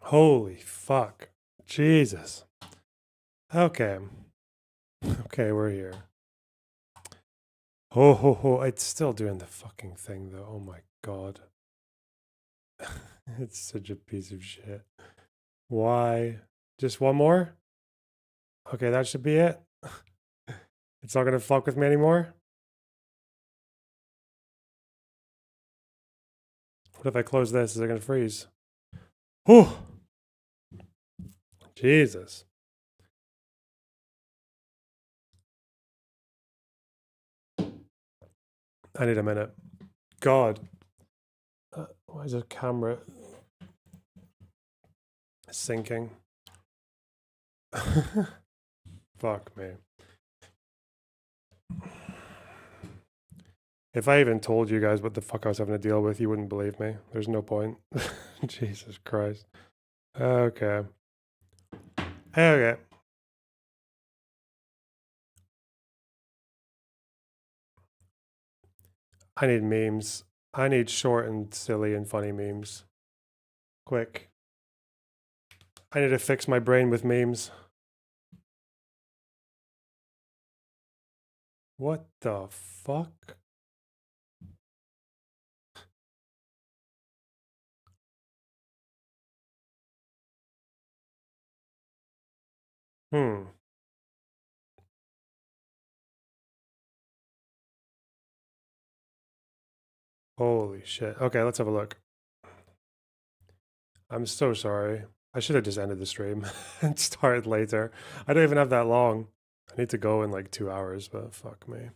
Holy fuck. Jesus. Okay. Okay, we're here. Ho ho ho. It's still doing the fucking thing though. Oh my god. It's such a piece of shit. Why? Just one more? Okay, that should be it. It's not gonna fuck with me anymore? What if I close this? Is it gonna freeze? Whew. Jesus. I need a minute. God. Why is the camera sinking? Fuck me. If I even told you guys what the fuck I was having to deal with, you wouldn't believe me. There's no point. Jesus Christ. Okay. Okay. I need memes. I need short and silly and funny memes. Quick. I need to fix my brain with memes. What the fuck? Hmm. Holy shit. Okay, let's have a look. I'm so sorry. I should have just ended the stream and started later. I don't even have that long. I need to go in like 2 hours, but fuck me.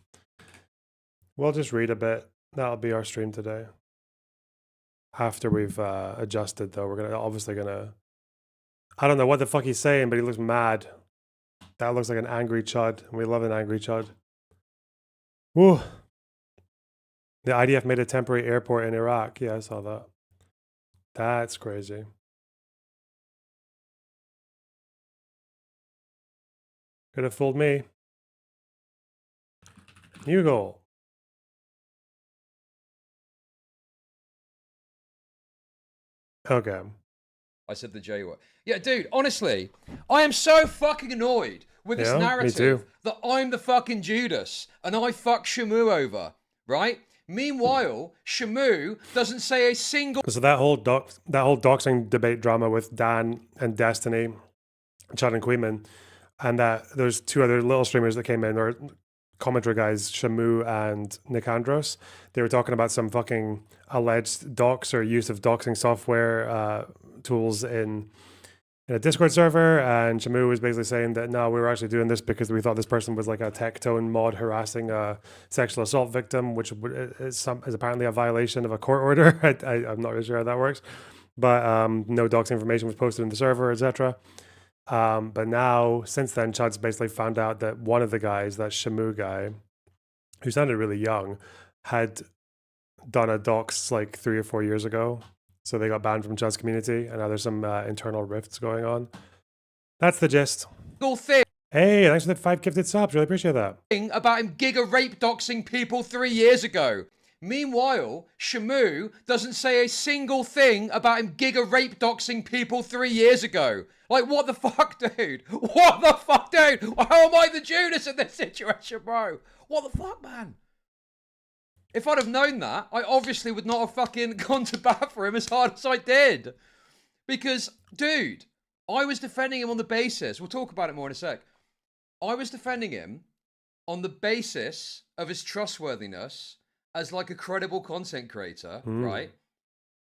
We'll just read a bit. That'll be our stream today. After we've adjusted, though, we're obviously gonna. I don't know what the fuck he's saying, but he looks mad. That looks like an angry chud. We love an angry chud. Woo. The IDF made a temporary airport in Iraq. Yeah, I saw that. That's crazy. Could have fooled me. New goal. Okay. I said the J word. Yeah, dude, honestly, I am so fucking annoyed with this Yeah, me narrative too. that I'm the fucking Judas and I fuck Shamu over, right? Meanwhile, Shamu doesn't say a single. So that whole doxing debate drama with Dan and Destiny, Chad and Queeman, and that there's two other little streamers that came in, or commentary guys, Shamu and Nicandros. They were talking about some fucking alleged dox or use of doxing software tools in a Discord server, and Shamu was basically saying that no, we were actually doing this because we thought this person was like a Tectone mod harassing a sexual assault victim, which is apparently a violation of a court order. I'm not really sure how that works, but no doxing information was posted in the server, etc. But now, since then, Chad's basically found out that one of the guys, that Shamu guy, who sounded really young, had done a dox like 3 or 4 years ago. So they got banned from Chad's community, and now there's some internal rifts going on. That's the gist. Thing Hey, thanks for the 5 gifted subs. Really appreciate that. about him giga rape doxing people 3 years ago. Meanwhile, Shamu doesn't say a single thing about him giga rape doxing people 3 years ago. Like, what the fuck, dude? What the fuck, dude? How am I the Judas in this situation, bro? What the fuck, man? If I'd have known that, I obviously would not have fucking gone to bat for him as hard as I did. Because, dude, I was defending him on the basis, we'll talk about it more in a sec. I was defending him on the basis of his trustworthiness as like a credible content creator, right?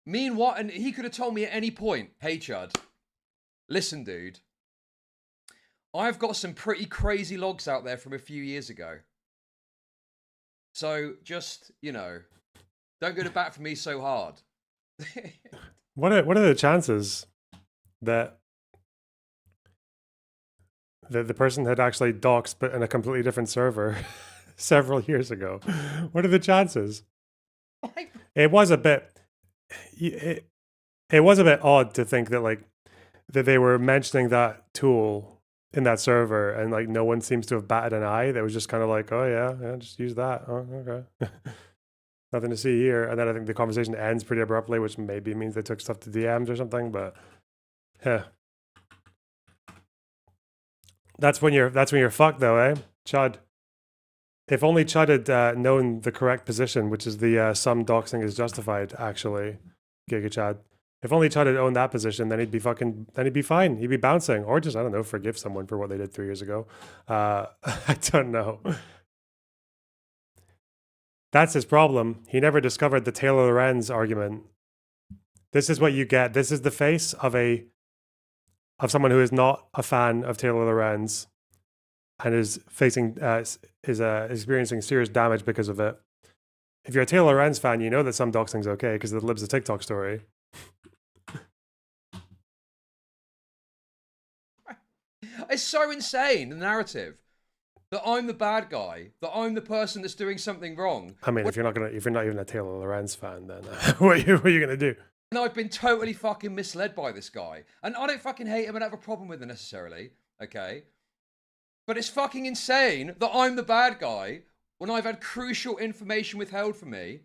Meanwhile, and he could have told me at any point, hey, Chud, listen, dude, I've got some pretty crazy logs out there from a few years ago. So just, you know, don't go to bat for me so hard. What are the chances that the person had actually doxed, but in a completely different server several years ago? What are the chances? It was a bit. It was a bit odd to think that like that they were mentioning that tool in that server, and like no one seems to have batted an eye. That was just kind of like, oh yeah, just use that. Oh, okay. Nothing to see here. And then I think the conversation ends pretty abruptly, which maybe means they took stuff to DMs or something. But Yeah. That's when you're fucked though, eh? Chud. If only Chud had known the correct position, which is the some doxing is justified, actually, Giga Chad. If only Chud had owned that position, then he'd be fine. He'd be bouncing. Or just, I don't know, forgive someone for what they did 3 years ago. I don't know. That's his problem. He never discovered the Taylor Lorenz argument. This is what you get. This is the face of someone who is not a fan of Taylor Lorenz and is experiencing serious damage because of it. If you're a Taylor Lorenz fan, you know that some doxing's okay because it lives a TikTok story. It's so insane, the narrative, that I'm the bad guy, that I'm the person that's doing something wrong. I mean, if you're not even a Taylor Lorenz fan, then what are you gonna do? And I've been totally fucking misled by this guy. And I don't fucking hate him and have a problem with him necessarily, okay? But it's fucking insane that I'm the bad guy when I've had crucial information withheld from me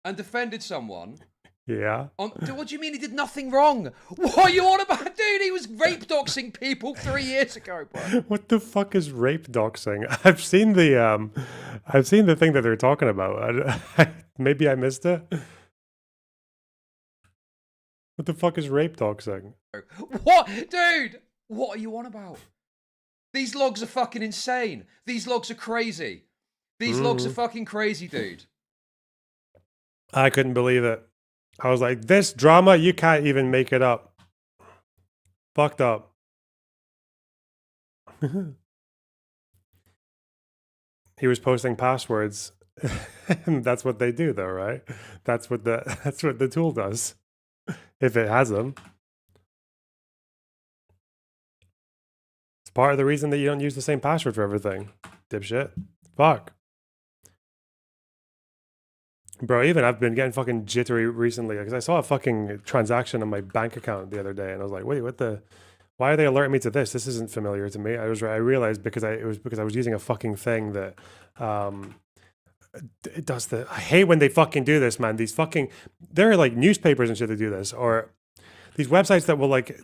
and defended someone. Yeah. What do you mean he did nothing wrong? What are you on about? Dude, he was rape doxing people 3 years ago, bro. What the fuck is rape doxing? I've seen the thing that they're talking about. Maybe I missed it. What the fuck is rape doxing? What? Dude, what are you on about? These logs are fucking insane. These logs are crazy. These logs are fucking crazy, dude. I couldn't believe it. I was like, this drama, you can't even make it up. Fucked up. He was posting passwords. And that's what they do though, right? That's what the tool does. If it has them. It's part of the reason that you don't use the same password for everything. Dipshit. Fuck. Bro, even I've been getting fucking jittery recently because I saw a fucking transaction on my bank account the other day and I was like, wait, why are they alerting me to this? This isn't familiar to me. I realized because I was using a fucking thing that it does I hate when they fucking do this, man. There are like newspapers and shit that do this, or these websites that will like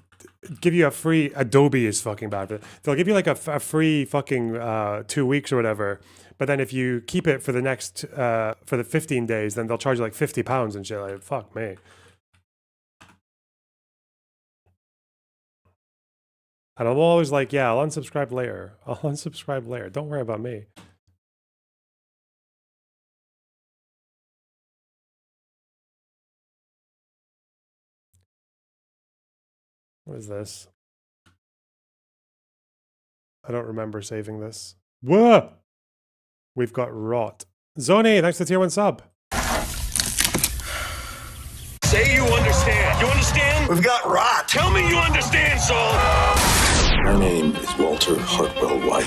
give you a free, Adobe is fucking bad, but they'll give you like a free fucking 2 weeks or whatever. But then if you keep it for the next, for the 15 days, then they'll charge you like £50 and shit. Like, fuck me. And I'm always like, yeah, I'll unsubscribe later. Don't worry about me. What is this? I don't remember saving this. Whoa! We've got rot. Zoni, thanks for the tier 1 sub. Say you understand. You understand? We've got rot. Tell me you understand, Saul. My name is Walter Hartwell White.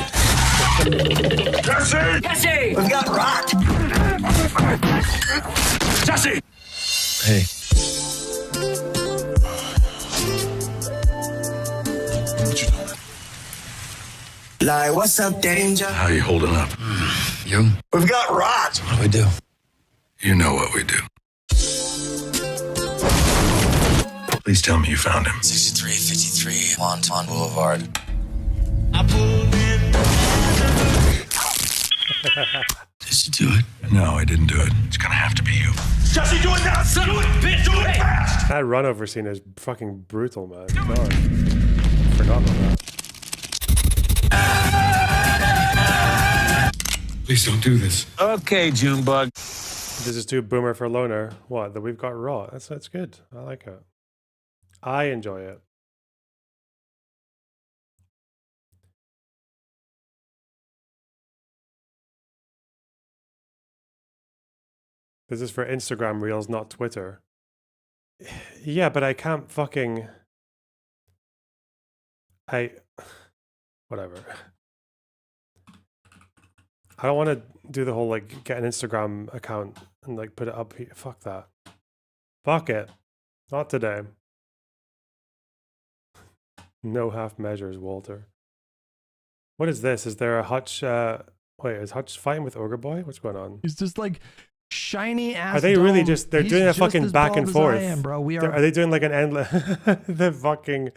Jesse! Jesse! We've got rot. Jesse! Hey. What you doing? Like, what's up, danger? How you holding up? You? We've got rot. What do we do? You know what we do. Please tell me you found him. 6353 Monton Boulevard. Did you do it? No, I didn't do it. It's gonna have to be you. Jesse, do it now! Do it, bitch! Do it fast! That run over scene is fucking brutal, man. God. Forgot about that. Please don't do this. Okay, Junebug. This is too boomer for loner. What? That we've got raw. That's good. I like it. I enjoy it. This is for Instagram Reels, not Twitter. Yeah, but I can't fucking... Whatever. I don't want to do the whole, like, get an Instagram account and, like, put it up here. Fuck that. Fuck it. Not today. No half measures, Walter. What is this? Is there a Hutch... Wait, is Hutch fighting with Ogre Boy? What's going on? He's just like shiny ass. Are they really dome. just? They're He's doing a just fucking as back bald and as forth. I am, bro. Are they doing like an endless? The fucking.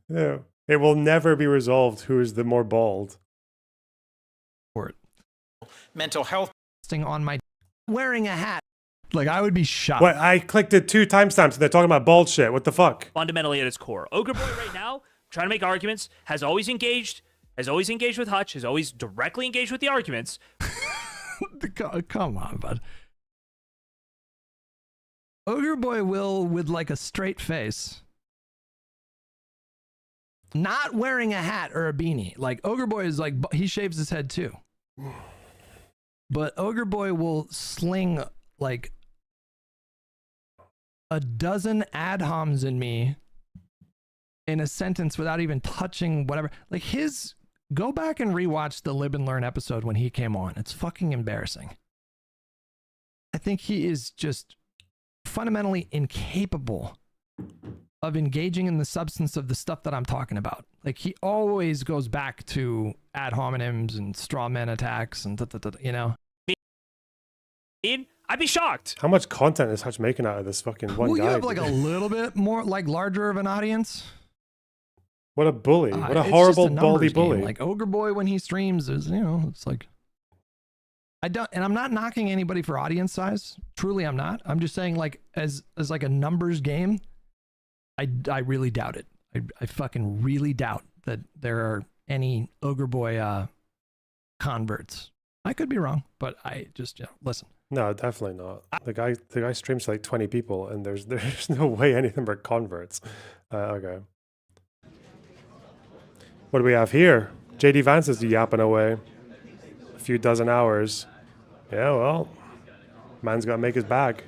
It will never be resolved. Who is the more bald? Mental health on my wearing a hat. Like, I would be shocked. What? I clicked it 2 timestamps and they're talking about bald shit. What the fuck? Fundamentally at its core, Ogre Boy right now, trying to make arguments, has always engaged with Hutch, has always directly engaged with the arguments. Come on, bud. Ogre Boy will, with like a straight face, not wearing a hat or a beanie. Like, Ogre Boy is like, he shaves his head too. But Ogre Boy will sling like a dozen ad homs in me in a sentence without even touching whatever. Like, go back and rewatch the Live and Learn episode when he came on. It's fucking embarrassing. I think he is just fundamentally incapable of engaging in the substance of the stuff that I'm talking about. Like, he always goes back to ad hominems and straw man attacks and you know. I'd be shocked. How much content is Hutch making out of this fucking one guy? You have like a little bit more, like, larger of an audience. What a bully. What a It's horrible, just a baldy numbers game. bully. Like, Ogre Boy, when he streams, is, you know, it's like, and I'm not knocking anybody for audience size. Truly, I'm not. I'm just saying, like, as like a numbers game, I really doubt it. I fucking really doubt that there are any Ogre Boy converts. I could be wrong, but I just, you know, listen. No, definitely not. The guy streams to like 20 people, and there's no way anything but converts. Okay. What do we have here? JD Vance is yapping away. A few dozen hours. Yeah, well, man's got to make his bag.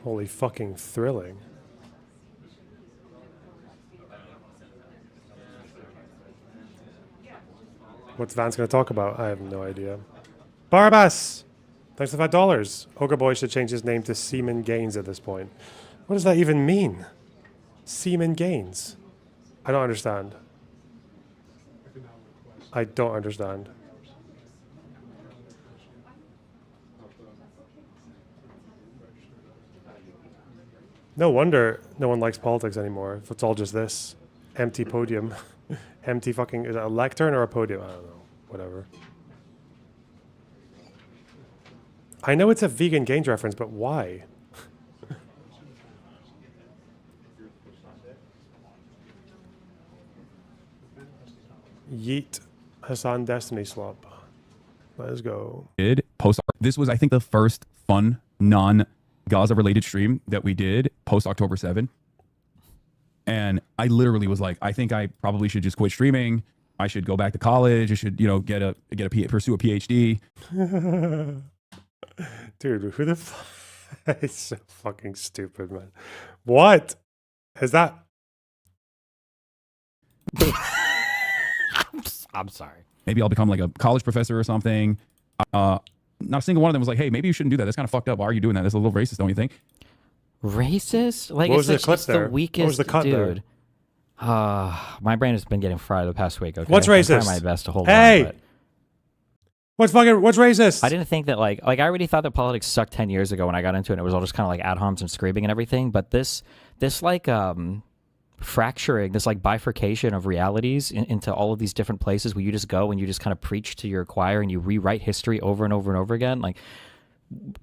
Holy fucking thrilling. What's Vance going to talk about? I have no idea. Barbas! Thanks for $5. Ogre Boy should change his name to Seaman Gaines at this point. What does that even mean? Seaman Gaines? I don't understand. I don't understand. No wonder no one likes politics anymore. If it's all just this empty podium, empty fucking, is it a lectern or a podium? I don't know. Whatever. I know it's a vegan gains reference, but why? Yeet Hassan Destiny Slop. Let's go. This was, I think, the first fun non-Gaza related stream that we did post October 7. And I literally was like, I think I probably should just quit streaming. I should go back to college. I should, you know, pursue a PhD. Dude, who the fuck? It's so fucking stupid, man. What is that? I'm sorry. Maybe I'll become like a college professor or something. Not a single one of them was like, hey, maybe you shouldn't do that. That's kind of fucked up. Why are you doing that? That's a little racist, don't you think? Racist? Like, What was it's the clip there? the weakest, What was the cut there? dude. My brain has been getting fried the past week. Okay? What's I'm racist? trying my best to hold Hey! on. But What's racist? I didn't think that, like I already thought that politics sucked 10 years ago when I got into it. And it was all just kind of like ad homs and screaming and everything. But this like fracturing, this like bifurcation of realities into all of these different places where you just go and you just kind of preach to your choir and you rewrite history over and over and over again. Like,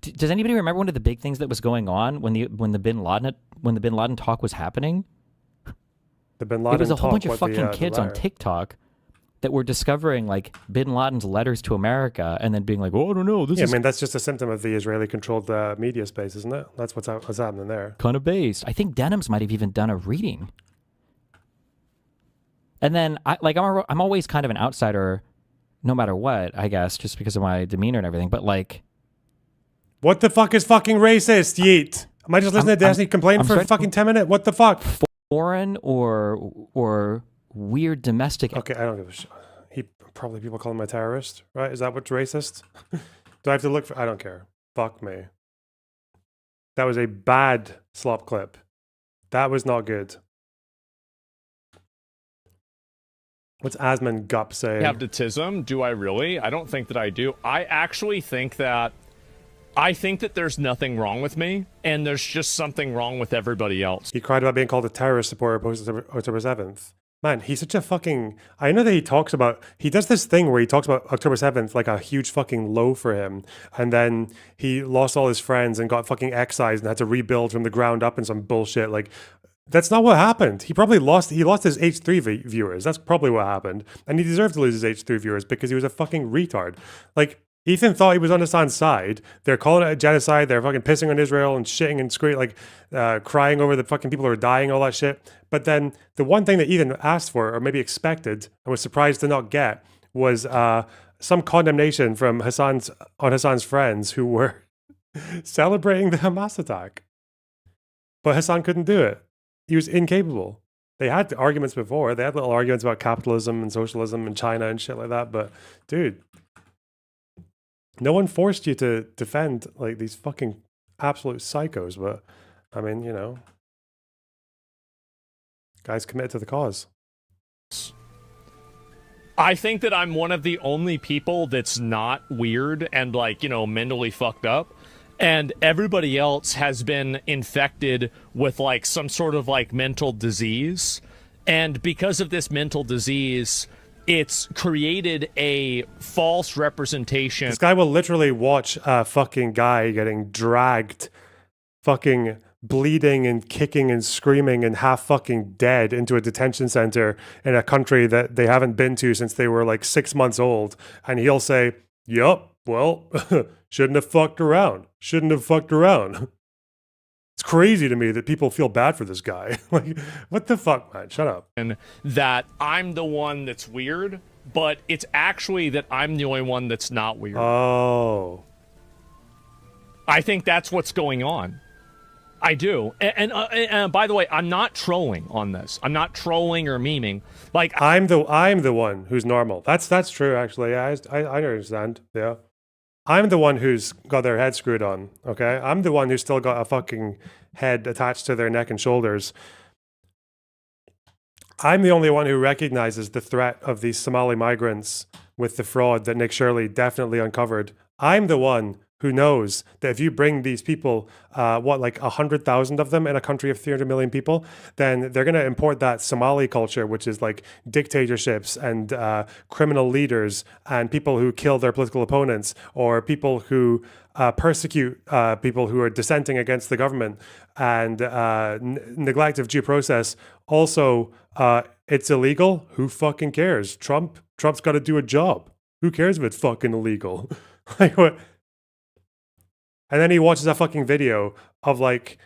does anybody remember one of the big things that was going on when the Bin Laden talk was happening? The Bin Laden It was a whole talk, bunch of what fucking the kids on letter? TikTok that were discovering like Bin Laden's letters to America and then being like, oh, I don't know, this Yeah, is I mean, that's just a symptom of the Israeli-controlled media space, isn't it? That's what's happening there. kind of based. I think Denims might have even done a reading. And then I'm always kind of an outsider, no matter what, I guess, just because of my demeanor and everything. But like, What the fuck is fucking racist, Yeet? Am I just listening to Destiny complain I'm for sorry? fucking 10 minutes? What the fuck? foreign or weird domestic. Okay, I don't give a shit. Probably people call him a terrorist, right? Is that what's racist? Do I have to look for? I don't care. Fuck me. That was a bad slop clip. That was not good. What's Asman Gup saying? Have autism? Do I really? I don't think that I do. I actually think that there's nothing wrong with me, and there's just something wrong with everybody else. He cried about being called a terrorist supporter post October 7th. Man, he's such a fucking... I know that he does this thing where he talks about October 7th like a huge fucking low for him. And then he lost all his friends and got fucking excised and had to rebuild from the ground up and some bullshit. Like, that's not what happened. He lost his H3 viewers. That's probably what happened. And he deserved to lose his H3 viewers because he was a fucking retard. Like, Ethan thought he was on Hassan's side. They're calling it a genocide. They're fucking pissing on Israel and shitting and screaming, crying over the fucking people who are dying, all that shit. But then the one thing that Ethan asked for, or maybe expected, and was surprised to not get, was some condemnation from Hassan's friends who were celebrating the Hamas attack. But Hassan couldn't do it. He was incapable. They had arguments before. They had little arguments about capitalism and socialism and China and shit like that. But dude, no one forced you to defend like these fucking absolute psychos. But I mean, you know, guys committed to the cause. I think that I'm one of the only people that's not weird and like, you know, mentally fucked up. And everybody else has been infected with like some sort of like mental disease. And because of this mental disease, it's created a false representation. This guy will literally watch a fucking guy getting dragged, fucking bleeding and kicking and screaming and half fucking dead into a detention center in a country that they haven't been to since they were like 6 months old. And he'll say, yup, well, shouldn't have fucked around. Shouldn't have fucked around. It's crazy to me that people feel bad for this guy. Like, what the fuck, man? Shut up. And that I'm the one that's weird, but it's actually that I'm the only one that's not weird. Oh. I think that's what's going on. I do. And by the way, I'm not trolling on this. I'm not trolling or memeing. Like, I'm the one who's normal. That's true, actually. Yeah, I understand. Yeah. I'm the one who's got their head screwed on, okay? I'm the one who's still got a fucking head attached to their neck and shoulders. I'm the only one who recognizes the threat of these Somali migrants with the fraud that Nick Shirley definitely uncovered. I'm the one who knows that if you bring these people, like 100,000 of them in a country of 300 million people, then they're going to import that Somali culture, which is like dictatorships and criminal leaders and people who kill their political opponents or people who persecute people who are dissenting against the government and neglect of due process. Also, it's illegal. Who fucking cares? Trump's got to do a job. Who cares if it's fucking illegal? Like what? And then he watches a fucking video of like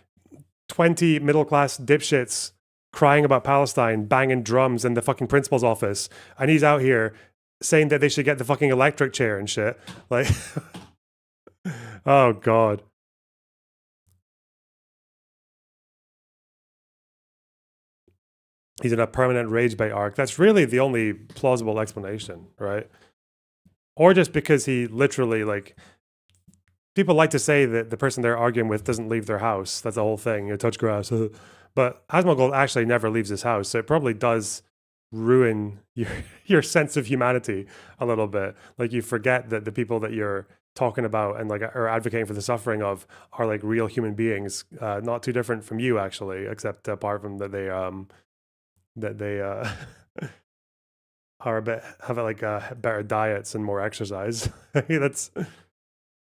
20 middle-class dipshits crying about Palestine, banging drums in the fucking principal's office. And he's out here saying that they should get the fucking electric chair and shit. Like, oh God. He's in a permanent rage bait arc. That's really the only plausible explanation, right? Or just because he literally like... People like to say that the person they're arguing with doesn't leave their house. That's the whole thing. You touch grass. But Asmongold actually never leaves his house. So it probably does ruin your sense of humanity a little bit. Like you forget that the people that you're talking about and like are advocating for the suffering of are like real human beings, not too different from you actually, except apart from that they are have like better diets and more exercise. That's.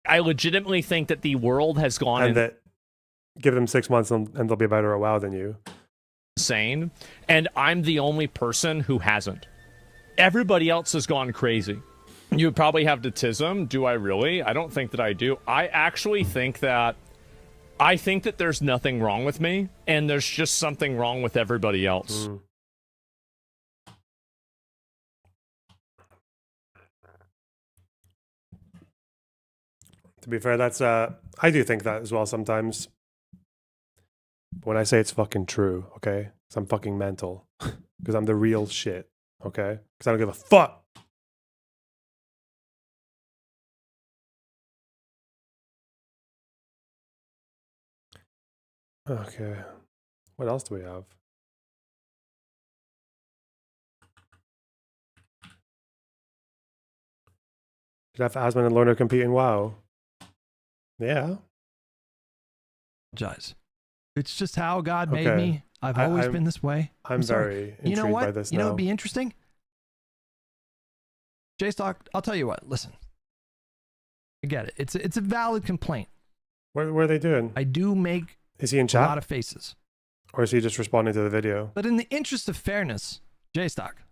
I legitimately think that the world has gone and that give them 6 months and they'll be better at WoW than you. Insane, and I'm the only person who hasn't. Everybody else has gone crazy. You probably have autism. Do I really? I don't think that I do. I actually think that there's nothing wrong with me, and there's just something wrong with everybody else. To be fair, that's I do think that as well sometimes. But when I say it's fucking true, okay? 'Cause I'm fucking mental. because I'm the real shit. Okay, because I don't give a fuck. Okay, what else do we have? Should have Asmon and Lorna compete in WoW. Yeah. Apologize. It's just how God made Okay. me. I've always been this way. I'm sorry. very intrigued You know what? by this You know now. what'd be interesting? J-Stock, I'll tell you what. Listen. I get it. It's a valid complaint. What are they doing? I do make Is he in a chat? lot of faces. Or is he just responding to the video? But in the interest of fairness, J-Stock,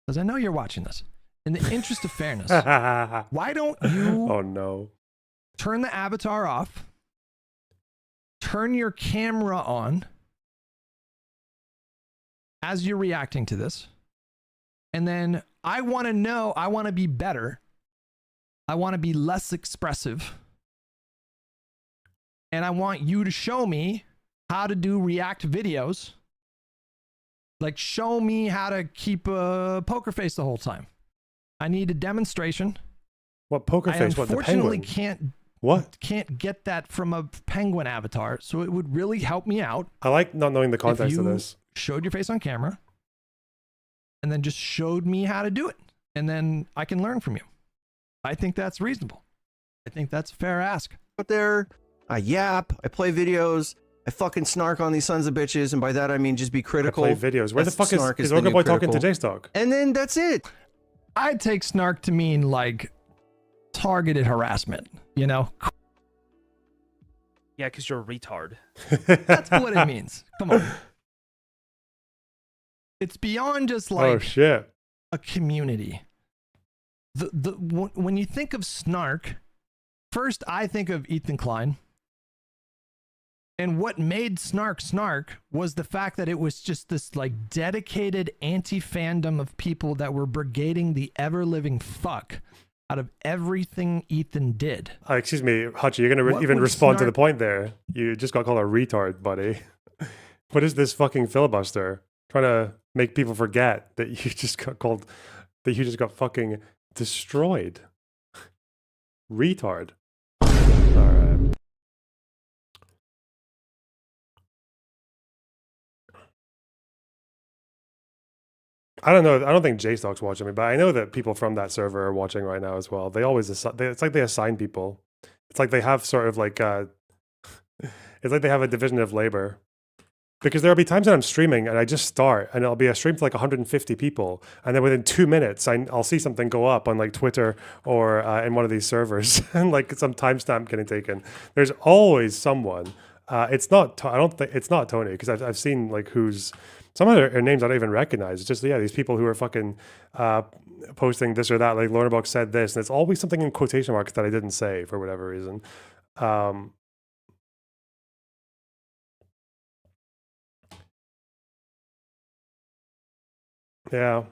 because I know you're watching this, in the interest of fairness, why don't you Oh no. turn the avatar off, turn your camera on as you're reacting to this, and then I want to know, I want to be better, I want to be less expressive, and I want you to show me how to do react videos. Like, show me how to keep a poker face the whole time. I need a demonstration. What poker I face? What, the unfortunately penguin? can't What? get that from a penguin avatar, so it would really help me out I like not knowing the if context of you this. showed your face on camera and then just showed me how to do it, and then I can learn from you. I think that's reasonable. I think that's a fair ask. Out there, I yap, I play videos, I fucking snark on these sons of bitches, and by that I mean just be I critical. play videos. Where the That's fuck snark is the new Ogre Boy talking to critical. J-Stock? And then that's it. I take snark to mean like targeted harassment, you know? Yeah, because you're a retard. That's what it means. Come on. It's beyond just like Oh shit. a community. When you think of snark, first I think of Ethan Klein. And what made Snark Snark was the fact that it was just this like dedicated anti-fandom of people that were brigading the ever-living fuck out of everything Ethan did. Excuse me, Hutchie, you're gonna What even would respond to the Snark- point there. You just got called a retard, buddy. What is this fucking filibuster? Trying to make people forget that you just got called, that you just got fucking destroyed. Retard. Alright. I don't know. I don't think J-Stock's watching me, but I know that people from that server are watching right now as well. They always it's like they assign people. It's like they have sort of like it's like they have a division of labor. Because there'll be times that I'm streaming and I just start and it'll be a stream for like 150 people, and then within 2 minutes I'll see something go up on like Twitter or in one of these servers and like some timestamp getting taken. There's always someone. It's not. I don't think it's not Tony, because I've seen like who's. Some of their names I don't even recognize. It's just, yeah, these people who are fucking posting this or that. Like Lorna Box said this, and it's always something in quotation marks that I didn't say for whatever reason. Yeah.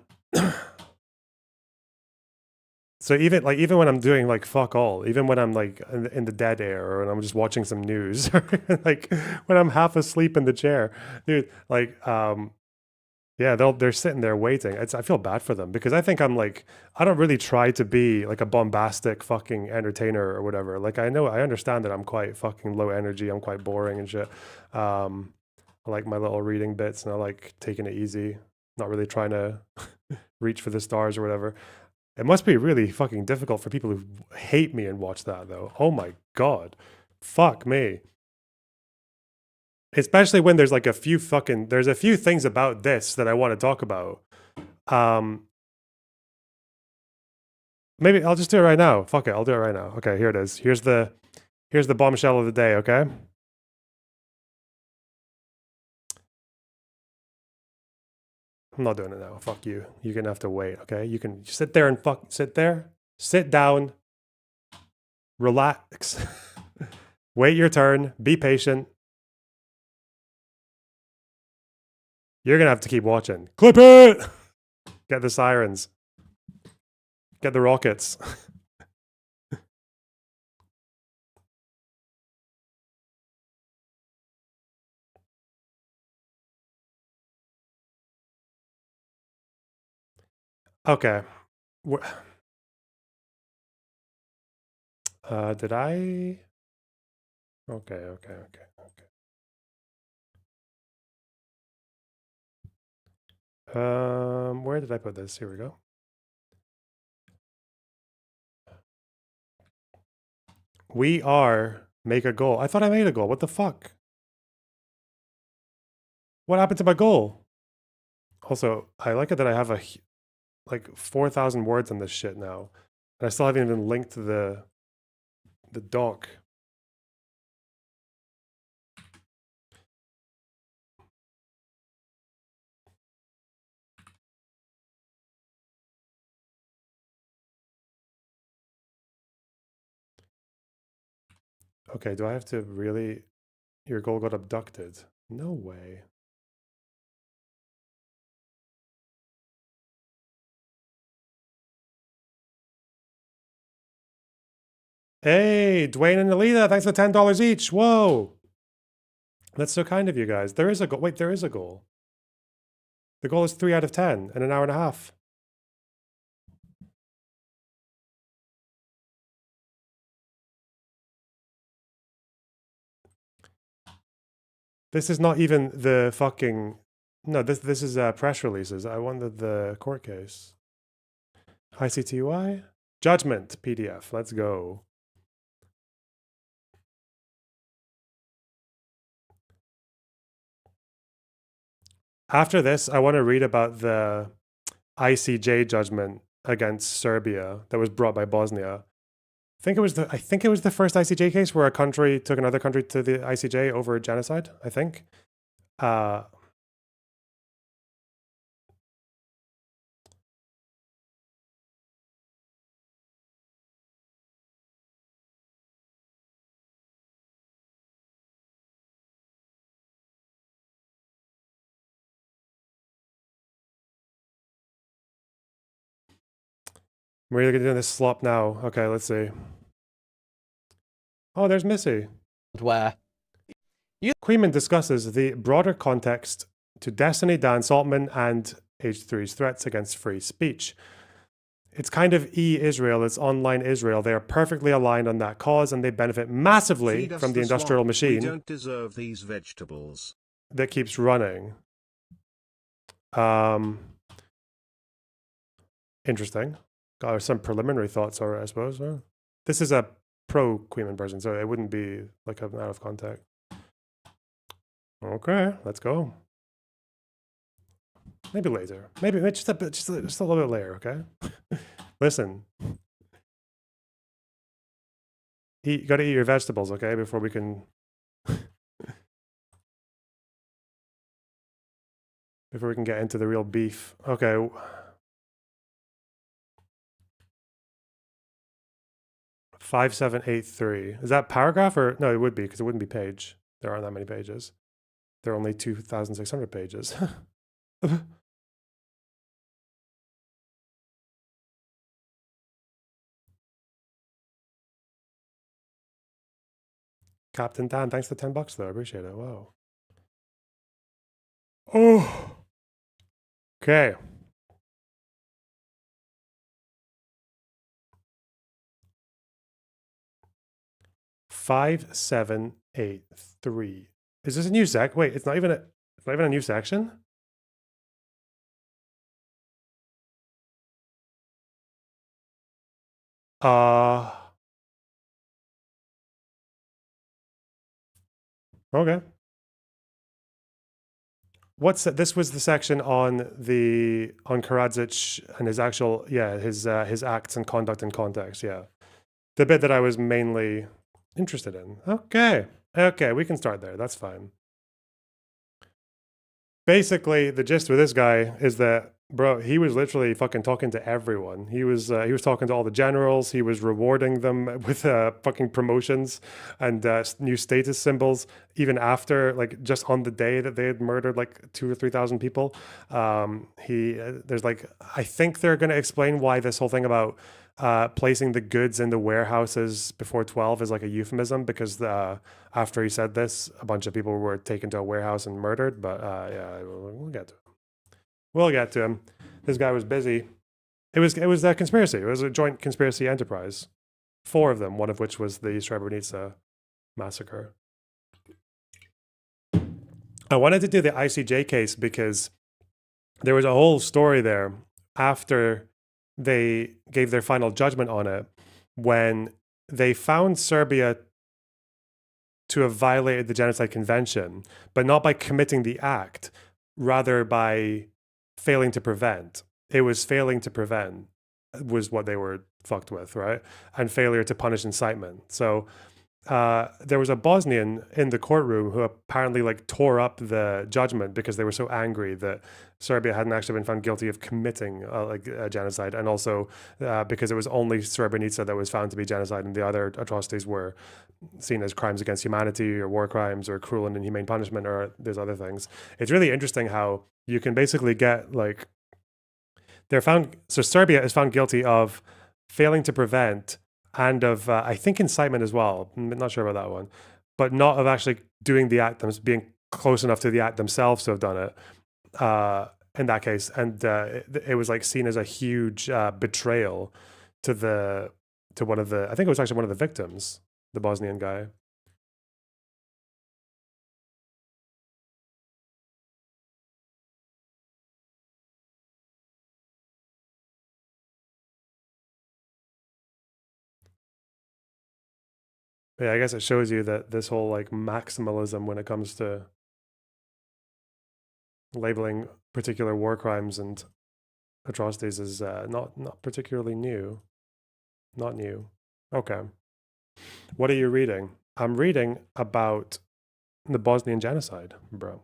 So even when I'm doing like fuck all, even when I'm like in the dead air, or when I'm just watching some news, or like when I'm half asleep in the chair, dude, like yeah, they're sitting there waiting. I feel bad for them, because I think I'm like, I don't really try to be like a bombastic fucking entertainer or whatever. Like I understand that I'm quite fucking low energy. I'm quite boring and shit. I like my little reading bits, and I like taking it easy, not really trying to reach for the stars or whatever. It must be really fucking difficult for people who hate me and watch that, though. Oh my god. Fuck me. Especially when there's like a few things about this that I want to talk about. Maybe I'll just do it right now. Fuck it, I'll do it right now. Okay, here it is. Here's the bombshell of the day, okay? I'm not doing it now. Fuck you. You're gonna have to wait, okay? You can sit there and sit down, relax, wait your turn, be patient. You're gonna have to keep watching. Clip it! Get the sirens. Get the rockets. Okay. Did I? Okay. Where did I put this? Here we go. We are make a goal. I thought I made a goal. What the fuck? What happened to my goal? Also, I like it that I have like 4,000 words on this shit now. And I still haven't even linked to the doc. Okay, do I have to really... Your goal got abducted? No way. Hey, Dwayne and Alita, thanks for $10 each. Whoa. That's so kind of you guys. There is a goal. Wait, there is a goal. The goal is 3 out of 10 in an hour and a half. This is not even the fucking... No, this is press releases. I wanted the court case. ICTY? Judgment PDF. Let's go. After this, I want to read about the ICJ judgment against Serbia that was brought by Bosnia. I think it was the first ICJ case where a country took another country to the ICJ over genocide, I think. We're going to do this slop now. Okay, let's see. Oh, there's Missy. Where? Queenman discusses the broader context to Destiny, Dan Saltman, and H3's threats against free speech. It's kind of Israel, it's online Israel. They are perfectly aligned on that cause, and they benefit massively from the industrial machine. We don't deserve these vegetables. That keeps running. Interesting. Got some preliminary thoughts, or I suppose. This is a pro Queenman version, so it wouldn't be like an out of context. Okay, let's go. Maybe later. Maybe just a little bit later. Okay. Listen. You gotta eat your vegetables, okay, before we can. Before we can get into the real beef. Okay. $5,783. Is that paragraph or no? It would be because it wouldn't be page. There aren't that many pages. There are only 2,600 pages. Captain Dan, thanks for $10 though. I appreciate it. Wow. Oh. Okay. $5,783. Is this a new sec? Wait, it's not even a new section? Okay. This was the section on Karadzic and his actual his acts and conduct and context, yeah. The bit that I was mainly interested in. Okay, we can start there. That's fine. Basically, the gist with this guy is that, bro, he was literally fucking talking to everyone. He was talking to all the generals. He was rewarding them with fucking promotions and new status symbols, even after, like, just on the day that they had murdered like 2,000 or 3,000 people. There's like, I think they're going to explain why this whole thing about placing the goods in the warehouses before 12 is like a euphemism, because after he said this, a bunch of people were taken to a warehouse and murdered. But yeah, we'll get to him. This guy was busy It was a conspiracy. It was a joint conspiracy enterprise. 4 of them, one of which was the Srebrenica massacre. I wanted to do the ICJ case because there was a whole story there after they gave their final judgment on it, when they found Serbia to have violated the Genocide Convention, but not by committing the act, rather by failing to prevent. It was failing to prevent was what they were fucked with, right? And failure to punish incitement. So there was a Bosnian in the courtroom who apparently like tore up the judgment because they were so angry that Serbia hadn't actually been found guilty of committing a genocide, and also because it was only Srebrenica that was found to be genocide, and the other atrocities were seen as crimes against humanity or war crimes or cruel and inhumane punishment, or there's other things. It's really interesting how you can basically get like so Serbia is found guilty of failing to prevent and of, I think, incitement as well. I'm not sure about that one. But not of actually doing the act, being close enough to the act themselves to have done it in that case. And it was like seen as a huge betrayal to one of the, I think it was actually one of the victims, the Bosnian guy. Yeah, I guess it shows you that this whole like maximalism when it comes to labeling particular war crimes and atrocities is not particularly new. Not new. Okay. What are you reading? I'm reading about the Bosnian genocide, bro.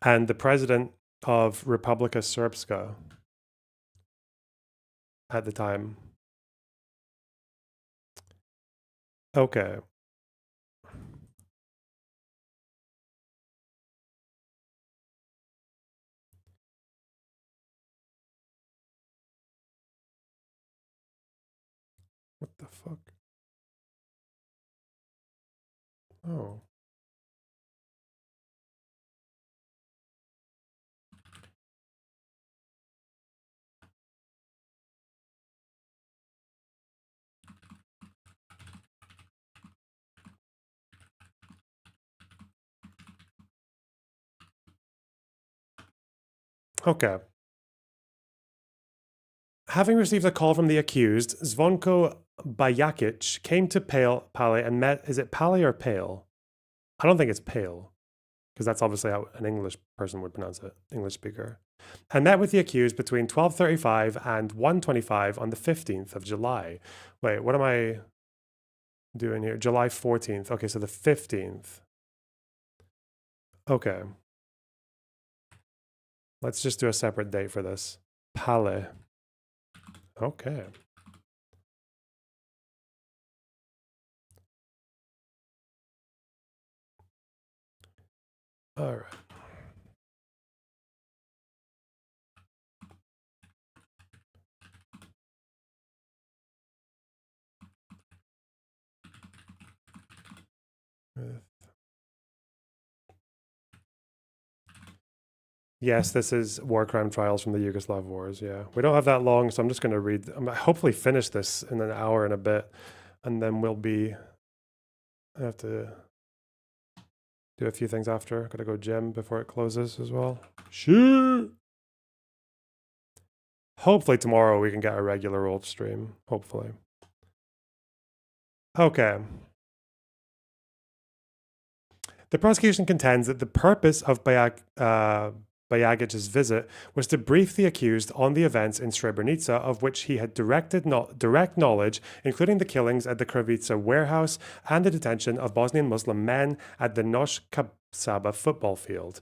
And the president of Republika Srpska at the time. Okay. What the fuck? Oh. Okay. Having received a call from the accused, Zvonko Bajakic came to Pale and met, is it Pale or Pale? I don't think it's Pale, because that's obviously how an English person would pronounce it, English speaker, and met with the accused between 12:35 and 1:25 on the 15th of July. Wait, what am I doing here? July 14th. Okay, so the 15th. Okay. Let's just do a separate date for this. Pale. Okay. All right. Yes, this is war crime trials from the Yugoslav wars. Yeah, we don't have that long, so I'm just going to read. I'm hopefully finish this in an hour and a bit, and then we'll be. I have to do a few things after. Got to go gym before it closes as well. Shoot. Hopefully tomorrow we can get a regular old stream. Hopefully. Okay. The prosecution contends that the purpose of Bajagic's visit was to brief the accused on the events in Srebrenica of which he had direct knowledge, including the killings at the Kravica warehouse and the detention of Bosnian Muslim men at the Nosh Kapsaba football field.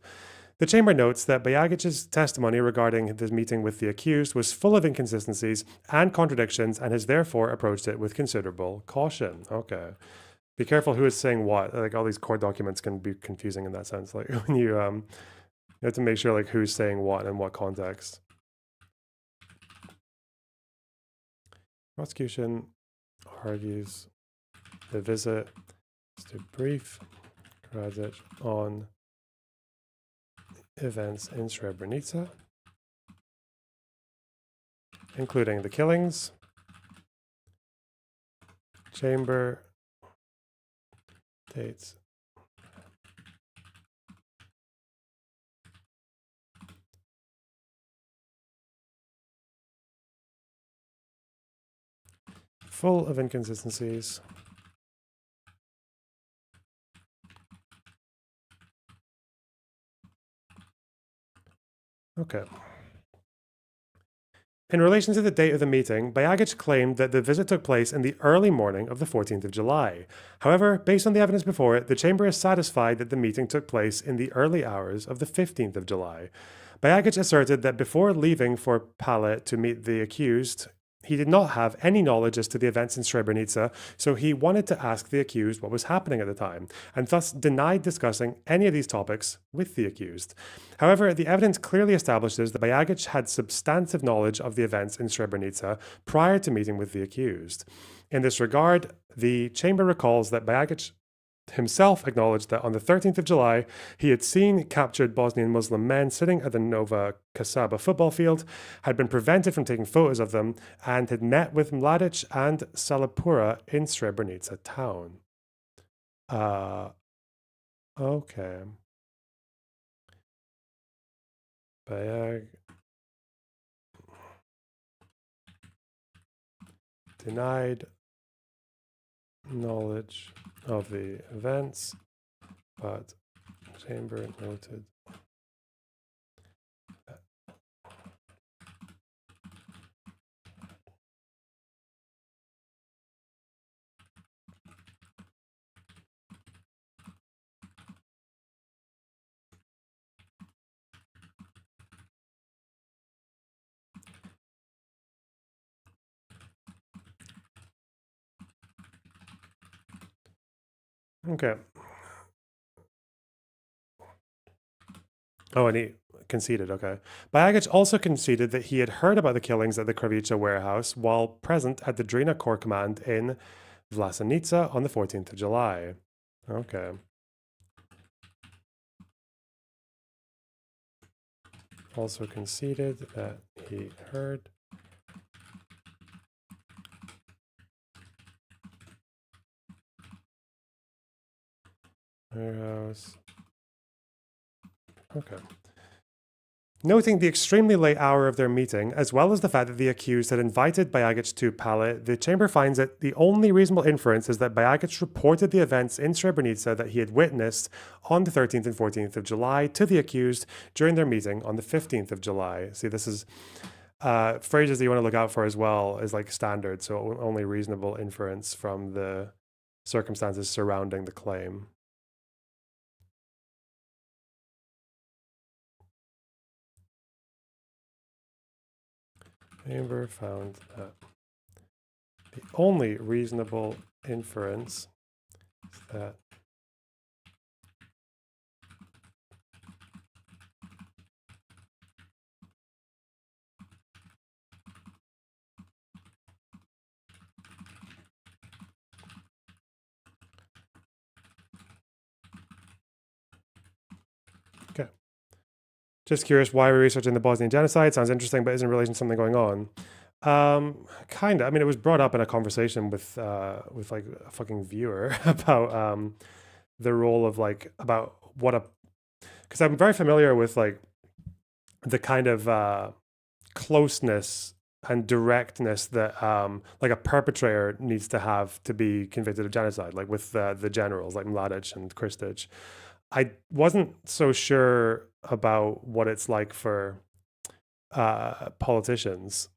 The chamber notes that Bajagic's testimony regarding this meeting with the accused was full of inconsistencies and contradictions and has therefore approached it with considerable caution. Okay. Be careful who is saying what. Like all these court documents can be confusing in that sense. Like when you have to make sure like who's saying what and what context. Prosecution argues the visit is to brief Karadzic on events in Srebrenica, including the killings, chamber dates, full of inconsistencies. Okay. In relation to the date of the meeting, Bajagic claimed that the visit took place in the early morning of the 14th of July. However, based on the evidence before it, the chamber is satisfied that the meeting took place in the early hours of the 15th of July. Bajagic asserted that before leaving for Pale to meet the accused, he did not have any knowledge as to the events in Srebrenica, so he wanted to ask the accused what was happening at the time, and thus denied discussing any of these topics with the accused. However, the evidence clearly establishes that Bajagic had substantive knowledge of the events in Srebrenica prior to meeting with the accused. In this regard, the chamber recalls that Bajagic himself acknowledged that on the 13th of July, he had seen captured Bosnian Muslim men sitting at the Nova Kasaba football field, had been prevented from taking photos of them, and had met with Mladic and Salapura in Srebrenica town. Okay. Bajag denied knowledge of the events, but chamber noted that okay. Oh, and he conceded, okay. Bajagic also conceded that he had heard about the killings at the Kravica warehouse while present at the Drina Corps Command in Vlasenica on the 14th of July. Okay. Also conceded that he heard warehouse. Okay. Noting the extremely late hour of their meeting, as well as the fact that the accused had invited Bajagic to Pale, the chamber finds that the only reasonable inference is that Bajagic reported the events in Srebrenica that he had witnessed on the 13th and 14th of July to the accused during their meeting on the 15th of July. See, this is phrases that you want to look out for as well is like standard, so only reasonable inference from the circumstances surrounding the claim. Chamber found that the only reasonable inference is that okay. Just curious, why we're researching the Bosnian genocide? Sounds interesting, but isn't in relation to something going on. Kinda. I mean, it was brought up in a conversation with like a fucking viewer about the role of like about what a, because I'm very familiar with like the kind of closeness and directness that like a perpetrator needs to have to be convicted of genocide, like with the generals like Mladic and Kristic. I wasn't so sure about what it's like for politicians.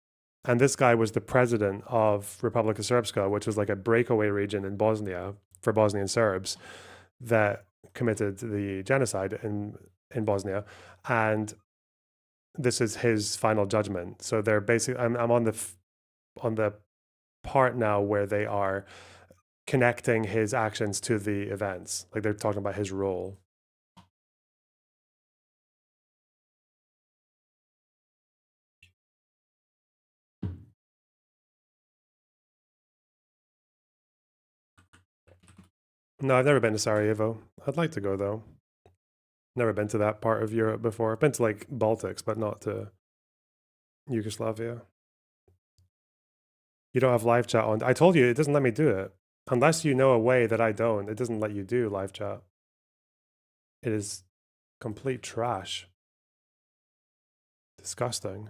And this guy was the president of Republika Srpska, which was like a breakaway region in Bosnia for Bosnian Serbs that committed the genocide in Bosnia. And this is his final judgment. So they're basically, I'm on the part now where they are connecting his actions to the events. Like they're talking about his role. No, I've never been to Sarajevo. I'd like to go though. Never been to that part of Europe before. I've been to like Baltics, but not to Yugoslavia. You don't have live chat on. I told you it doesn't let me do it. Unless you know a way that I don't, it doesn't let you do live chat. It is complete trash. Disgusting.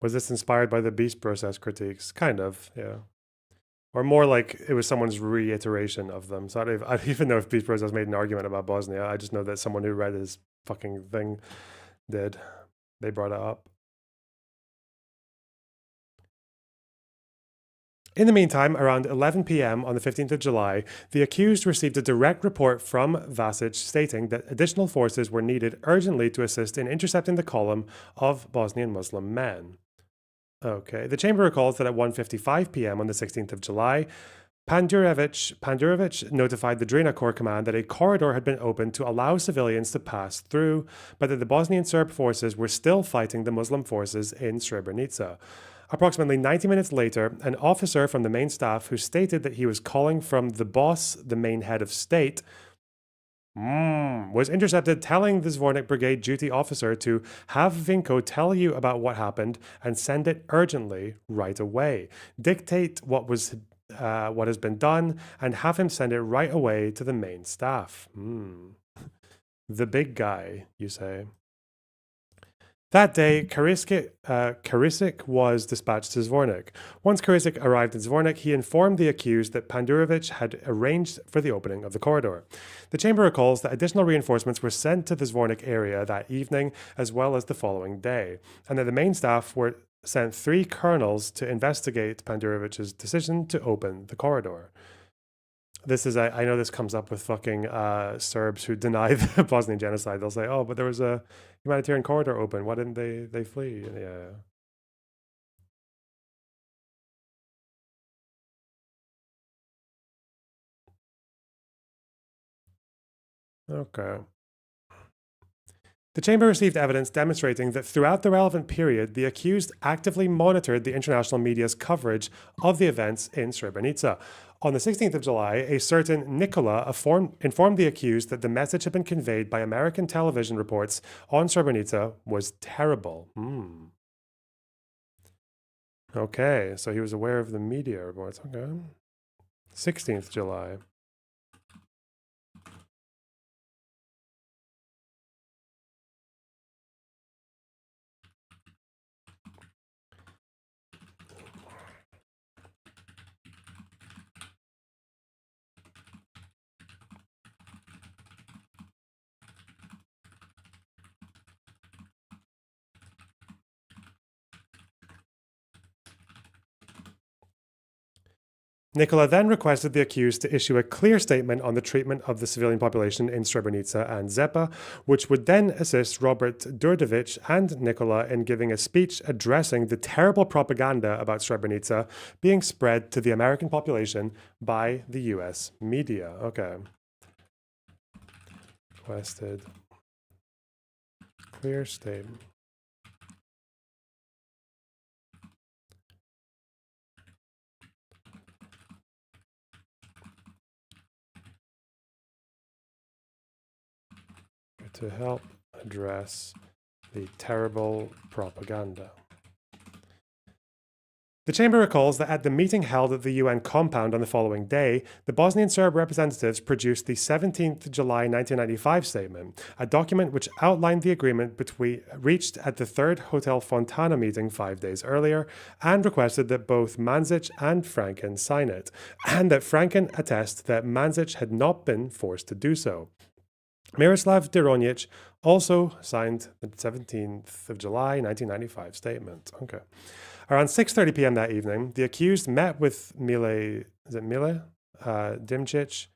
Was this inspired by the Beast Process critiques? Kind of, yeah. Or more like it was someone's reiteration of them. So I don't even know if Beast Process made an argument about Bosnia. I just know that someone who read his fucking thing did. They brought it up. In the meantime, around 11 p.m. on the 15th of July, the accused received a direct report from Vasic stating that additional forces were needed urgently to assist in intercepting the column of Bosnian Muslim men. Okay, the chamber recalls that at 1:55 p.m. on the 16th of July, Pandurovic notified the Drina Corps command that a corridor had been opened to allow civilians to pass through, but that the Bosnian Serb forces were still fighting the Muslim forces in Srebrenica. Approximately 90 minutes later, an officer from the main staff who stated that he was calling from the boss, the main head of state, was intercepted telling the Zvornik Brigade duty officer to have Vinko tell you about what happened and send it urgently right away. Dictate what has been done and have him send it right away to the main staff. The big guy, you say. That day, Karisic was dispatched to Zvornik. Once Karisic arrived in Zvornik, he informed the accused that Pandurovic had arranged for the opening of the corridor. The chamber recalls that additional reinforcements were sent to the Zvornik area that evening, as well as the following day, and that the main staff were sent 3 colonels to investigate Pandurovic's decision to open the corridor. This is, I know this comes up with fucking Serbs who deny the Bosnian genocide. They'll say, oh, but there was a humanitarian corridor open. Why didn't they flee? Yeah. Okay. The chamber received evidence demonstrating that throughout the relevant period, the accused actively monitored the international media's coverage of the events in Srebrenica. On the 16th of July, a certain Nikola informed the accused that the message had been conveyed by American television reports on Srebrenica was terrible. Okay, so he was aware of the media reports. Okay. 16th July. Nikola then requested the accused to issue a clear statement on the treatment of the civilian population in Srebrenica and Zepa, which would then assist Robert Đurđević and Nikola in giving a speech addressing the terrible propaganda about Srebrenica being spread to the American population by the US media. Okay. Requested clear statement. To help address the terrible propaganda. The chamber recalls that at the meeting held at the UN compound on the following day, the Bosnian Serb representatives produced the 17th July 1995 statement, a document which outlined the agreement reached at the third Hotel Fontana meeting 5 days earlier, and requested that both Manzic and Franken sign it, and that Franken attest that Manzic had not been forced to do so. Miroslav Deronjic also signed the 17th of July 1995 statement. Okay. Around 6:30 p.m. that evening, the accused met with Mile Dimicic,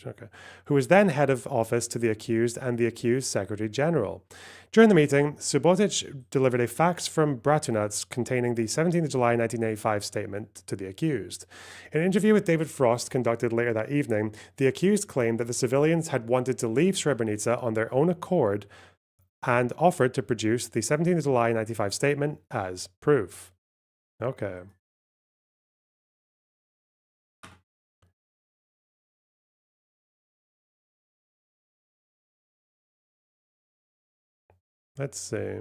okay, who was then head of office to the accused and the accused Secretary General. During the meeting, Subotic delivered a fax from Bratunac containing the 17th of July 1985 statement to the accused. In an interview with David Frost conducted later that evening, the accused claimed that the civilians had wanted to leave Srebrenica on their own accord and offered to produce the 17th of July 95 statement as proof. Okay. Let's see.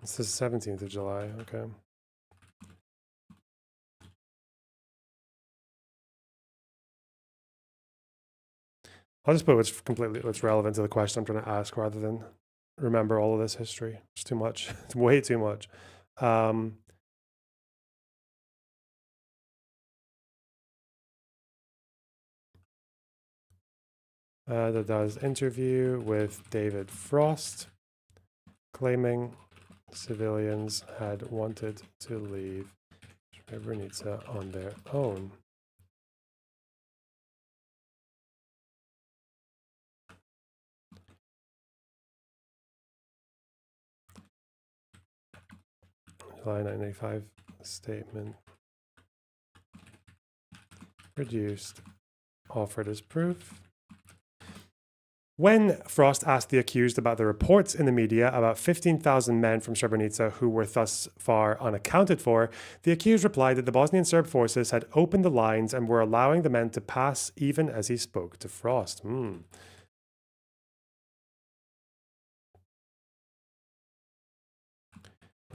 This is 17th of July. Okay. I'll just put what's relevant to the question I'm trying to ask rather than remember all of this history. It's too much. It's way too much. That does interview with David Frost, claiming civilians had wanted to leave Srebrenica on their own. July 1995 statement produced, offered as proof. When Frost asked the accused about the reports in the media about 15,000 men from Srebrenica who were thus far unaccounted for, the accused replied that the Bosnian Serb forces had opened the lines and were allowing the men to pass even as he spoke to Frost. When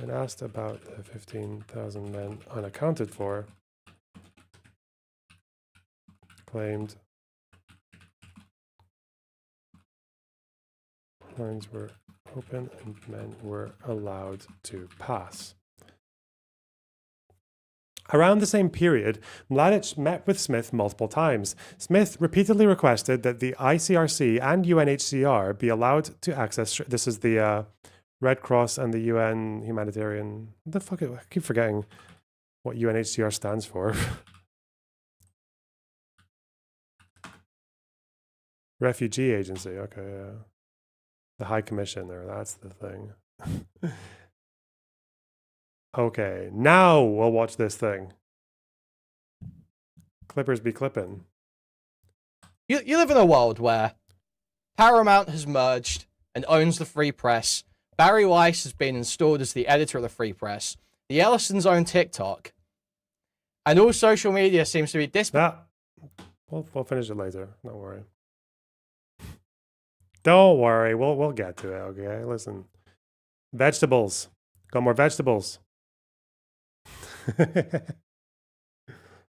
asked about the 15,000 men unaccounted for, claimed lines were open and men were allowed to pass. Around the same period, Mladic met with Smith multiple times. Smith repeatedly requested that the ICRC and UNHCR be allowed to access. This is the Red Cross and the UN humanitarian. What the fuck? I keep forgetting what UNHCR stands for. Refugee Agency. Okay, yeah. The High Commissioner, that's the thing. Okay, now we'll watch this thing. Clippers be clipping. You live in a world where Paramount has merged and owns the Free Press. Barry Weiss has been installed as the editor of the Free Press. The Ellisons own TikTok. And all social media seems to be We'll finish it later. Don't worry. Don't worry, we'll get to it, okay? Listen. Vegetables. Got more vegetables.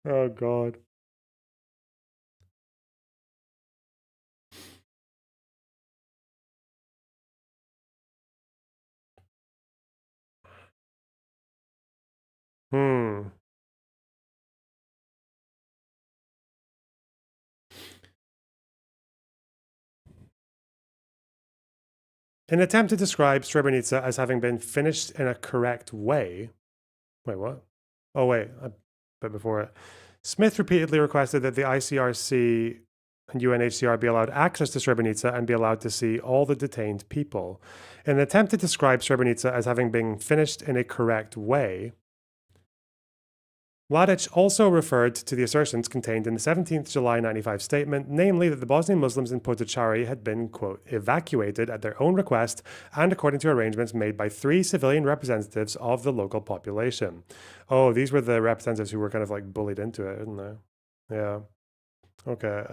Oh, God. In an attempt to describe Srebrenica as having been finished in a correct way. Wait, what? Oh, wait. A bit before it. Smith repeatedly requested that the ICRC and UNHCR be allowed access to Srebrenica and be allowed to see all the detained people. In an attempt to describe Srebrenica as having been finished in a correct way, Mladic also referred to the assertions contained in the 17th July 95 statement, namely that the Bosnian Muslims in Potocari had been, quote, evacuated at their own request and according to arrangements made by 3 civilian representatives of the local population. Oh, these were the representatives who were kind of like bullied into it, didn't they? Yeah. Okay.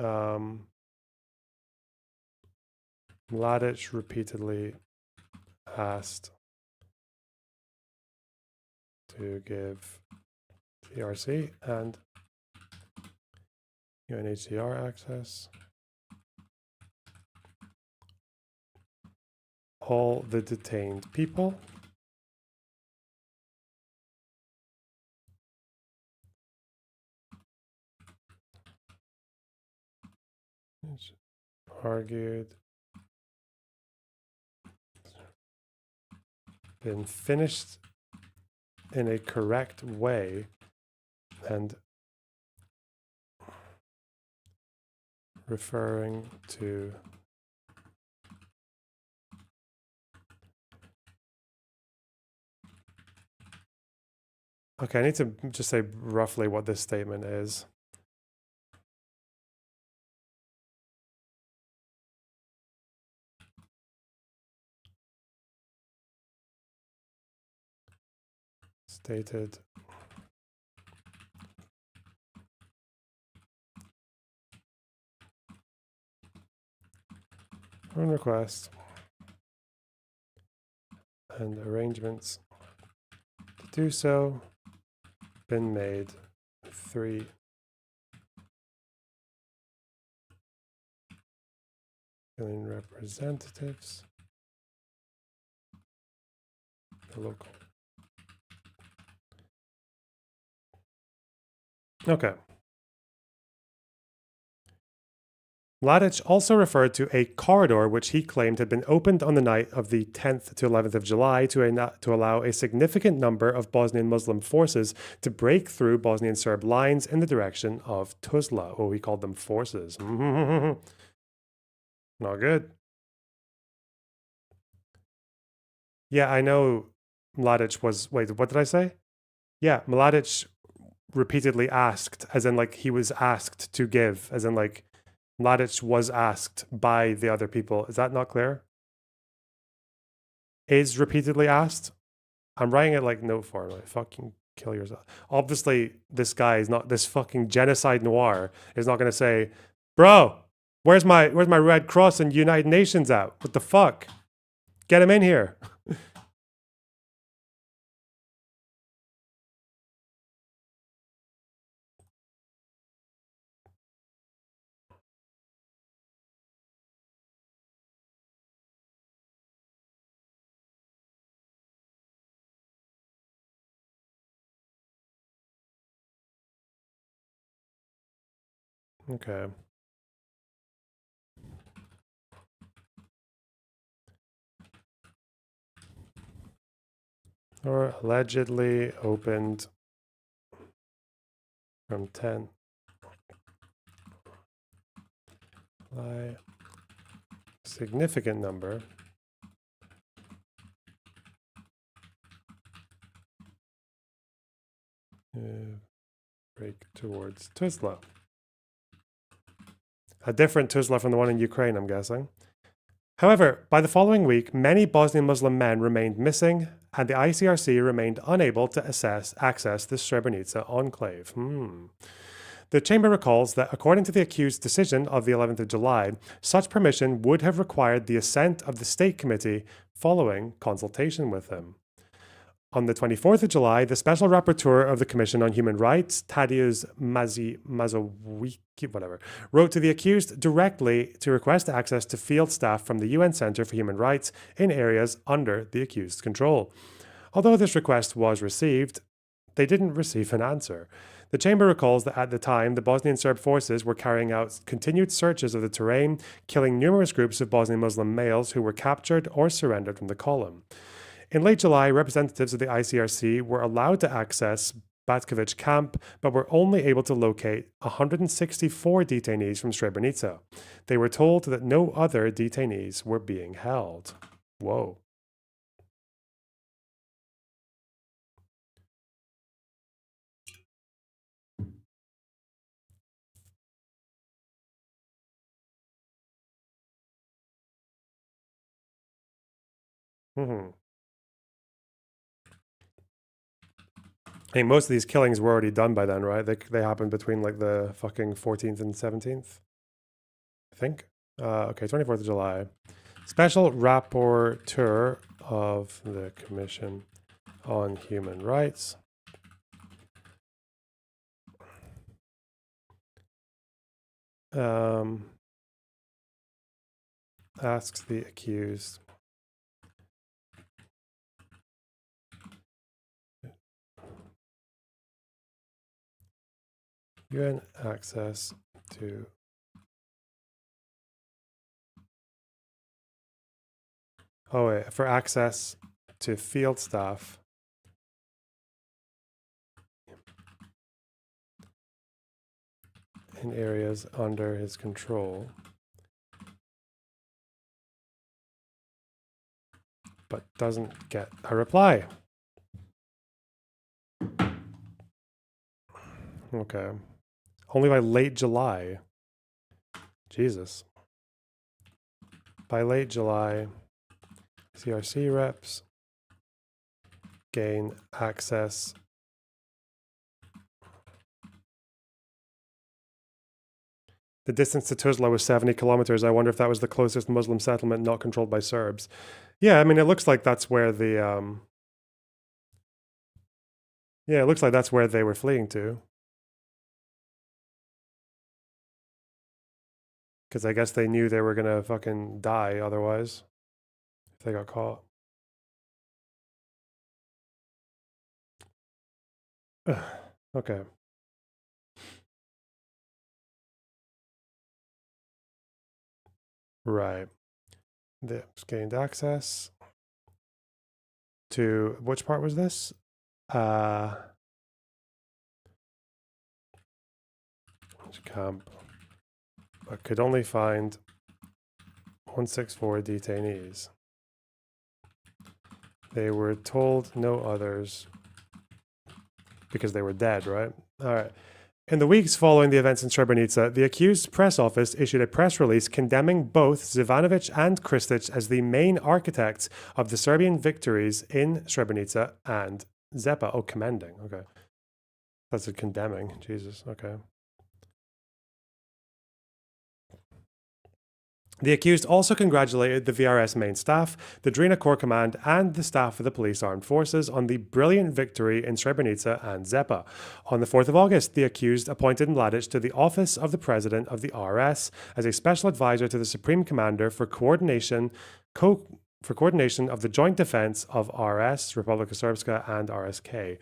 Mladic repeatedly asked to give TRC and UNHCR access. All the detained people. It's argued been finished in a correct way and referring to Okay, I need to just say roughly what this statement is. Stated. On request. And arrangements to do so been made. 3 billion representatives. The local. Okay. Mladic also referred to a corridor which he claimed had been opened on the night of the 10th to 11th of July to allow a significant number of Bosnian Muslim forces to break through Bosnian Serb lines in the direction of Tuzla. Oh, he called them forces. Not good. Yeah, I know Mladic was... Wait, what did I say? Yeah, Mladic repeatedly asked, as in like he was asked to give, as in like Mladic was asked by the other people. Is that not clear? Is repeatedly asked? I'm writing it like note form. Like, fucking kill yourself. Obviously, this guy is not, this fucking genocide noir is not going to say, bro, where's my Red Cross and United Nations at? What the fuck? Get him in here. Okay. Or allegedly opened from 10. By significant number. Break towards Tuzla. A different Tuzla from the one in Ukraine, I'm guessing. However, by the following week, many Bosnian Muslim men remained missing, and the ICRC remained unable to access the Srebrenica enclave. The chamber recalls that according to the accused's decision of the 11th of July, such permission would have required the assent of the State Committee following consultation with him. On the 24th of July, the Special Rapporteur of the Commission on Human Rights, Tadeusz Mazowiecki, wrote to the accused directly to request access to field staff from the UN Center for Human Rights in areas under the accused's control. Although this request was received, they didn't receive an answer. The chamber recalls that at the time, the Bosnian Serb forces were carrying out continued searches of the terrain, killing numerous groups of Bosnian Muslim males who were captured or surrendered from the column. In late July, representatives of the ICRC were allowed to access Batkovic camp, but were only able to locate 164 detainees from Srebrenica. They were told that no other detainees were being held. Whoa. I mean, most of these killings were already done by then, right? They happened between like the fucking 14th and 17th, I think. Okay, 24th of July. Special Rapporteur of the Commission on Human Rights. Asks the accused UN access to for access to field staff in areas under his control, but doesn't get a reply. Okay. Only by late July. Jesus. By late July, CRC reps gain access the distance to Tuzla was 70 kilometers. I wonder if that was the closest Muslim settlement not controlled by Serbs. Yeah, I mean, it looks like that's where the yeah, it looks like that's where they were fleeing to. Because I guess they knew they were gonna fucking die otherwise if they got caught. Okay. Right. They gained access to which part was this? Which camp? I could only find 164 detainees. They were told no others because they were dead, right? All right. In the weeks following the events in Srebrenica, the accused press office issued a press release condemning both Zivanovic and Kristic as the main architects of the Serbian victories in Srebrenica and Zepa. Oh, commending. Okay. That's a condemning. Jesus. Okay. The accused also congratulated the VRS main staff, the Drina Corps Command, and the staff of the Police Armed Forces on the brilliant victory in Srebrenica and Zepa. On the 4th of August, the accused appointed Mladic to the office of the President of the RS as a special advisor to the Supreme Commander for coordination of the joint defense of RS, Republika Srpska, and RSK.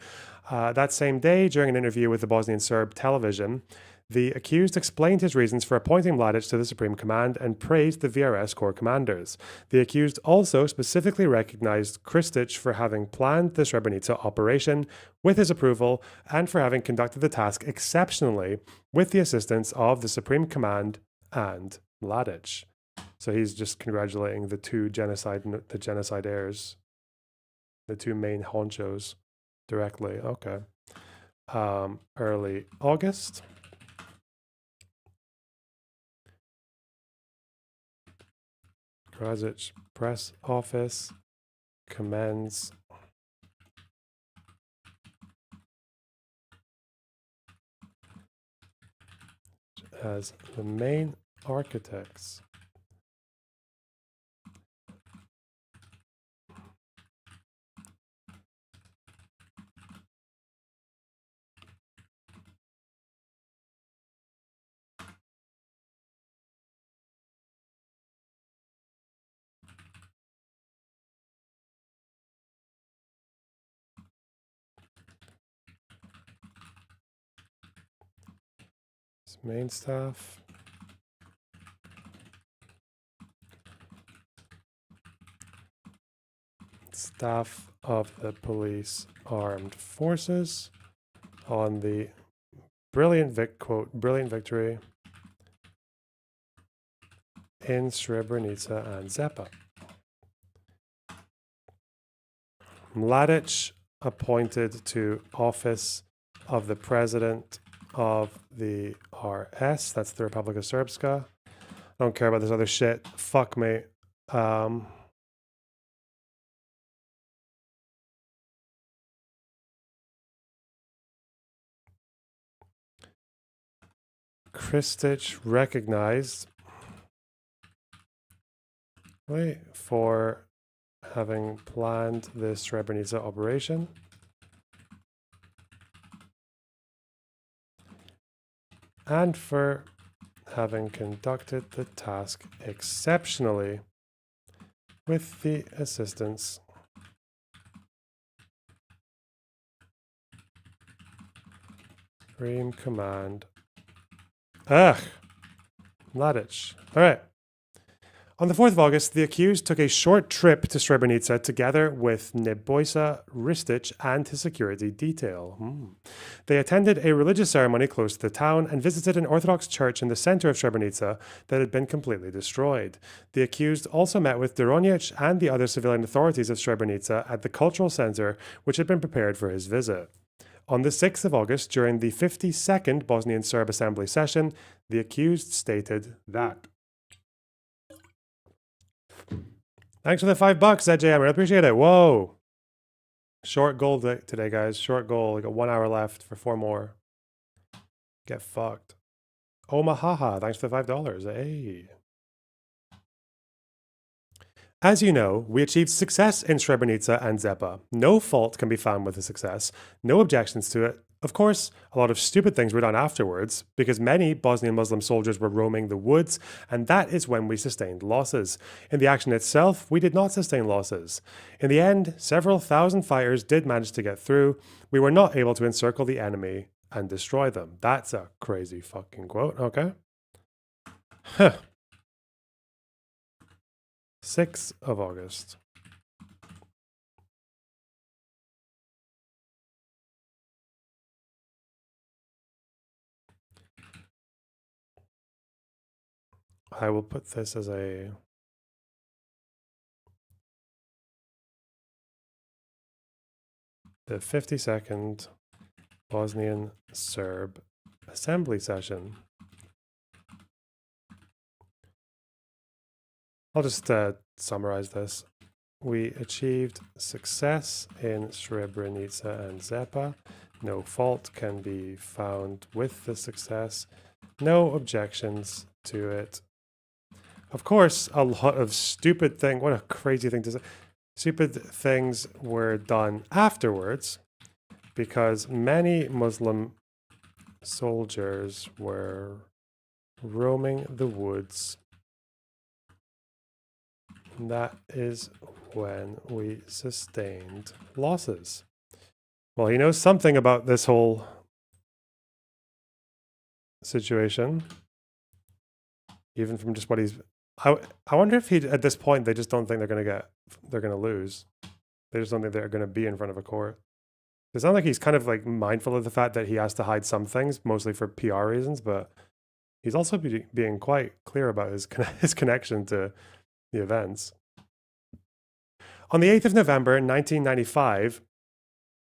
That same day, during an interview with the Bosnian Serb television, the accused explained his reasons for appointing Mladic to the Supreme Command and praised the VRS Corps commanders. The accused also specifically recognized Kristic for having planned the Srebrenica operation with his approval and for having conducted the task exceptionally with the assistance of the Supreme Command and Mladic. So he's just congratulating the genocide heirs, the two main honchos directly. Okay. Early August. Krasic press office commends as the main architects main staff of the Police Armed Forces on the brilliant victory in Srebrenica and Zepa. Mladic appointed to office of the President of the RS, that's the Republika Srpska. I don't care about this other shit. Fuck me. Kristic recognized for having planned the Srebrenica operation and for having conducted the task exceptionally with the assistance Supreme Command. Mladic. All right. On the 4th of August, the accused took a short trip to Srebrenica together with Nebojsa Ristic and his security detail. They attended a religious ceremony close to the town and visited an Orthodox church in the center of Srebrenica that had been completely destroyed. The accused also met with Doronic and the other civilian authorities of Srebrenica at the cultural center, which had been prepared for his visit. On the 6th of August, during the 52nd Bosnian Serb Assembly session, the accused stated that. Thanks for the $5, ZJM. I appreciate it. Whoa. Short goal today, guys. Short goal. We got 1 hour left for 4 more. Get fucked. Omaha. Thanks for the $5. Hey. As you know, we achieved success in Srebrenica and Zepa. No fault can be found with the success, no objections to it. Of course, a lot of stupid things were done afterwards, because many Bosnian Muslim soldiers were roaming the woods, and that is when we sustained losses. In the action itself, we did not sustain losses. In the end, several thousand fighters did manage to get through. We were not able to encircle the enemy and destroy them. That's a crazy fucking quote, okay? Huh. 6th of August. I will put this as a the 52nd Bosnian Serb Assembly session. I'll just summarize this. We achieved success in Srebrenica and Zepa. No fault can be found with the success. No objections to it. Of course, a lot of stupid things, what a crazy thing to say. Stupid things were done afterwards because many Muslim soldiers were roaming the woods. That is when we sustained losses. Well, he knows something about this whole situation, even from just what he's. I wonder if he at this point they just don't think they're gonna lose. They just don't think they're gonna be in front of a court. It sounds like he's kind of like mindful of the fact that he has to hide some things, mostly for PR reasons, but he's also being quite clear about his connection to the events. On the 8th of November 1995,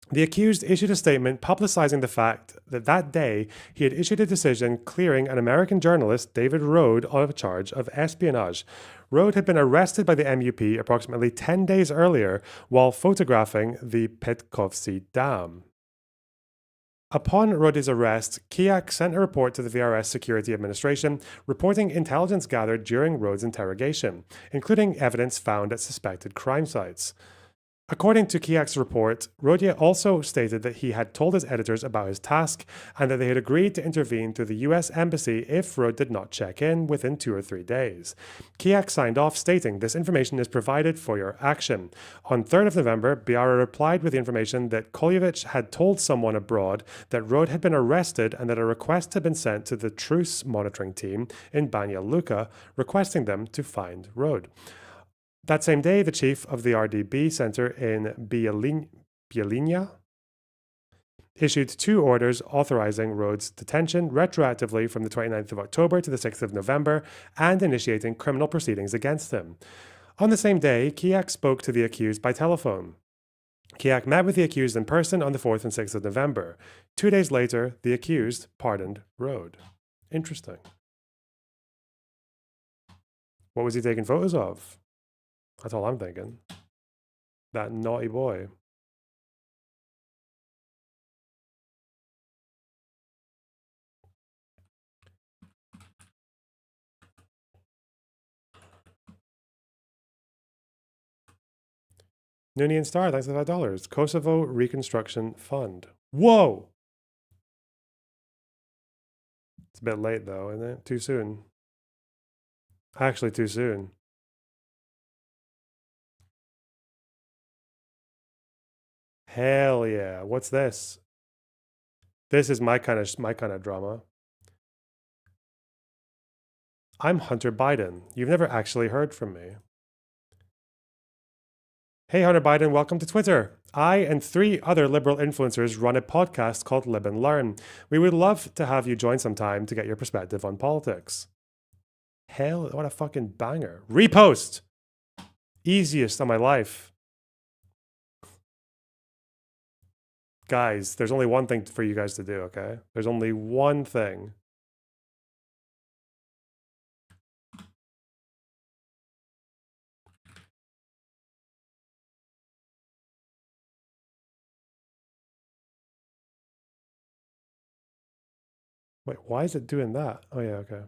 the accused issued a statement publicizing the fact that that day he had issued a decision clearing an American journalist, David Rode, of a charge of espionage. Rode had been arrested by the MUP approximately 10 days earlier while photographing the Petkovci Dam. Upon Rode's arrest, Kiak sent a report to the VRS Security Administration reporting intelligence gathered during Rode's interrogation, including evidence found at suspected crime sites. According to Kiak's report, Rode also stated that he had told his editors about his task and that they had agreed to intervene through the US Embassy if Rode did not check in within 2 or 3 days. Kiak signed off stating, "This information is provided for your action." On 3rd of November, Biara replied with the information that Koljevic had told someone abroad that Rode had been arrested and that a request had been sent to the truce monitoring team in Banja Luka requesting them to find Rode. That same day, the chief of the RDB Center in Bijeljina issued 2 orders authorizing Rode's detention retroactively from the 29th of October to the 6th of November and initiating criminal proceedings against him. On the same day, Kiak spoke to the accused by telephone. Kiak met with the accused in person on the 4th and 6th of November. 2 days later, the accused pardoned Rode. Interesting. What was he taking photos of? That's all I'm thinking. That naughty boy. Noonian Star, thanks for the $5. Kosovo Reconstruction Fund. Whoa! It's a bit late though, isn't it? Too soon. Actually, too soon. Hell yeah. What's this? This is my kind of drama. I'm Hunter Biden. You've never actually heard from me. Hey Hunter Biden, welcome to Twitter. I and 3 other liberal influencers run a podcast called Live and Learn. We would love to have you join sometime to get your perspective on politics. Hell, what a fucking banger. Repost! Easiest of my life. Guys, there's only one thing for you guys to do, okay? There's only one thing. Wait, why is it doing that? Oh yeah, okay.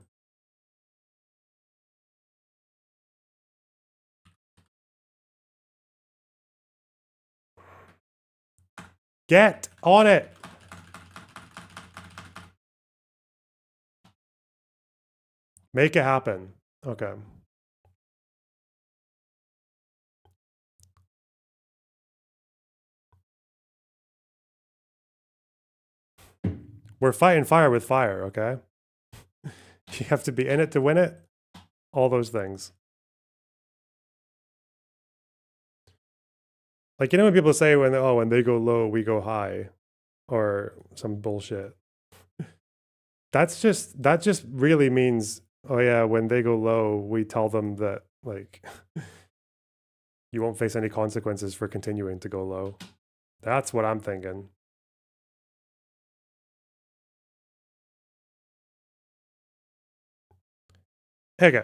Get on it. Make it happen. Okay. We're fighting fire with fire, okay? You have to be in it to win it. All those things. Like, you know when people say when they go low, we go high, or some bullshit. That just really means, oh yeah, when they go low, we tell them that like you won't face any consequences for continuing to go low. That's what I'm thinking. Okay.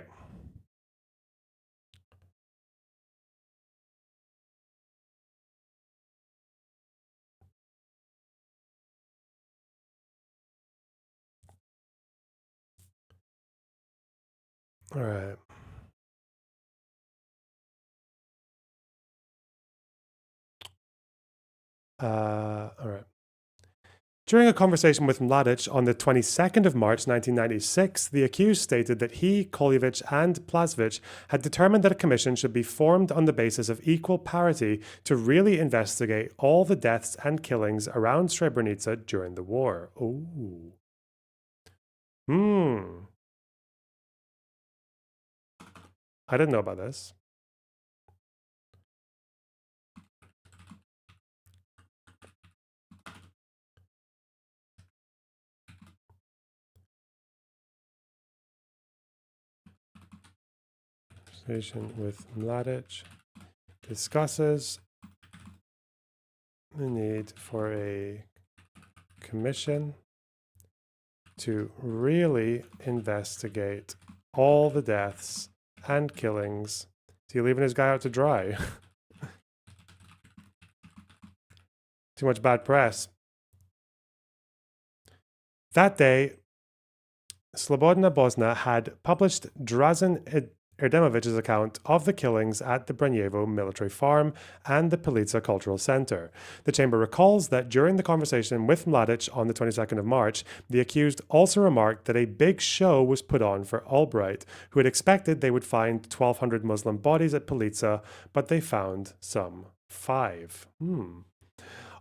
All right. All right. During a conversation with Mladic on the 22nd of March 1996, the accused stated that he, Koljevich, and Plazvich had determined that a commission should be formed on the basis of equal parity to really investigate all the deaths and killings around Srebrenica during the war. Ooh. I didn't know about this. Conversation with Mladic discusses the need for a commission to really investigate all the deaths and killings. Is he leaving his guy out to dry? Too much bad press. That day, Slobodna Bosna had published Drazen Erdemovich's account of the killings at the Branjevo military farm and the Polica Cultural Center. The chamber recalls that during the conversation with Mladic on the 22nd of March, the accused also remarked that a big show was put on for Albright, who had expected they would find 1,200 Muslim bodies at Polica, but they found some 5.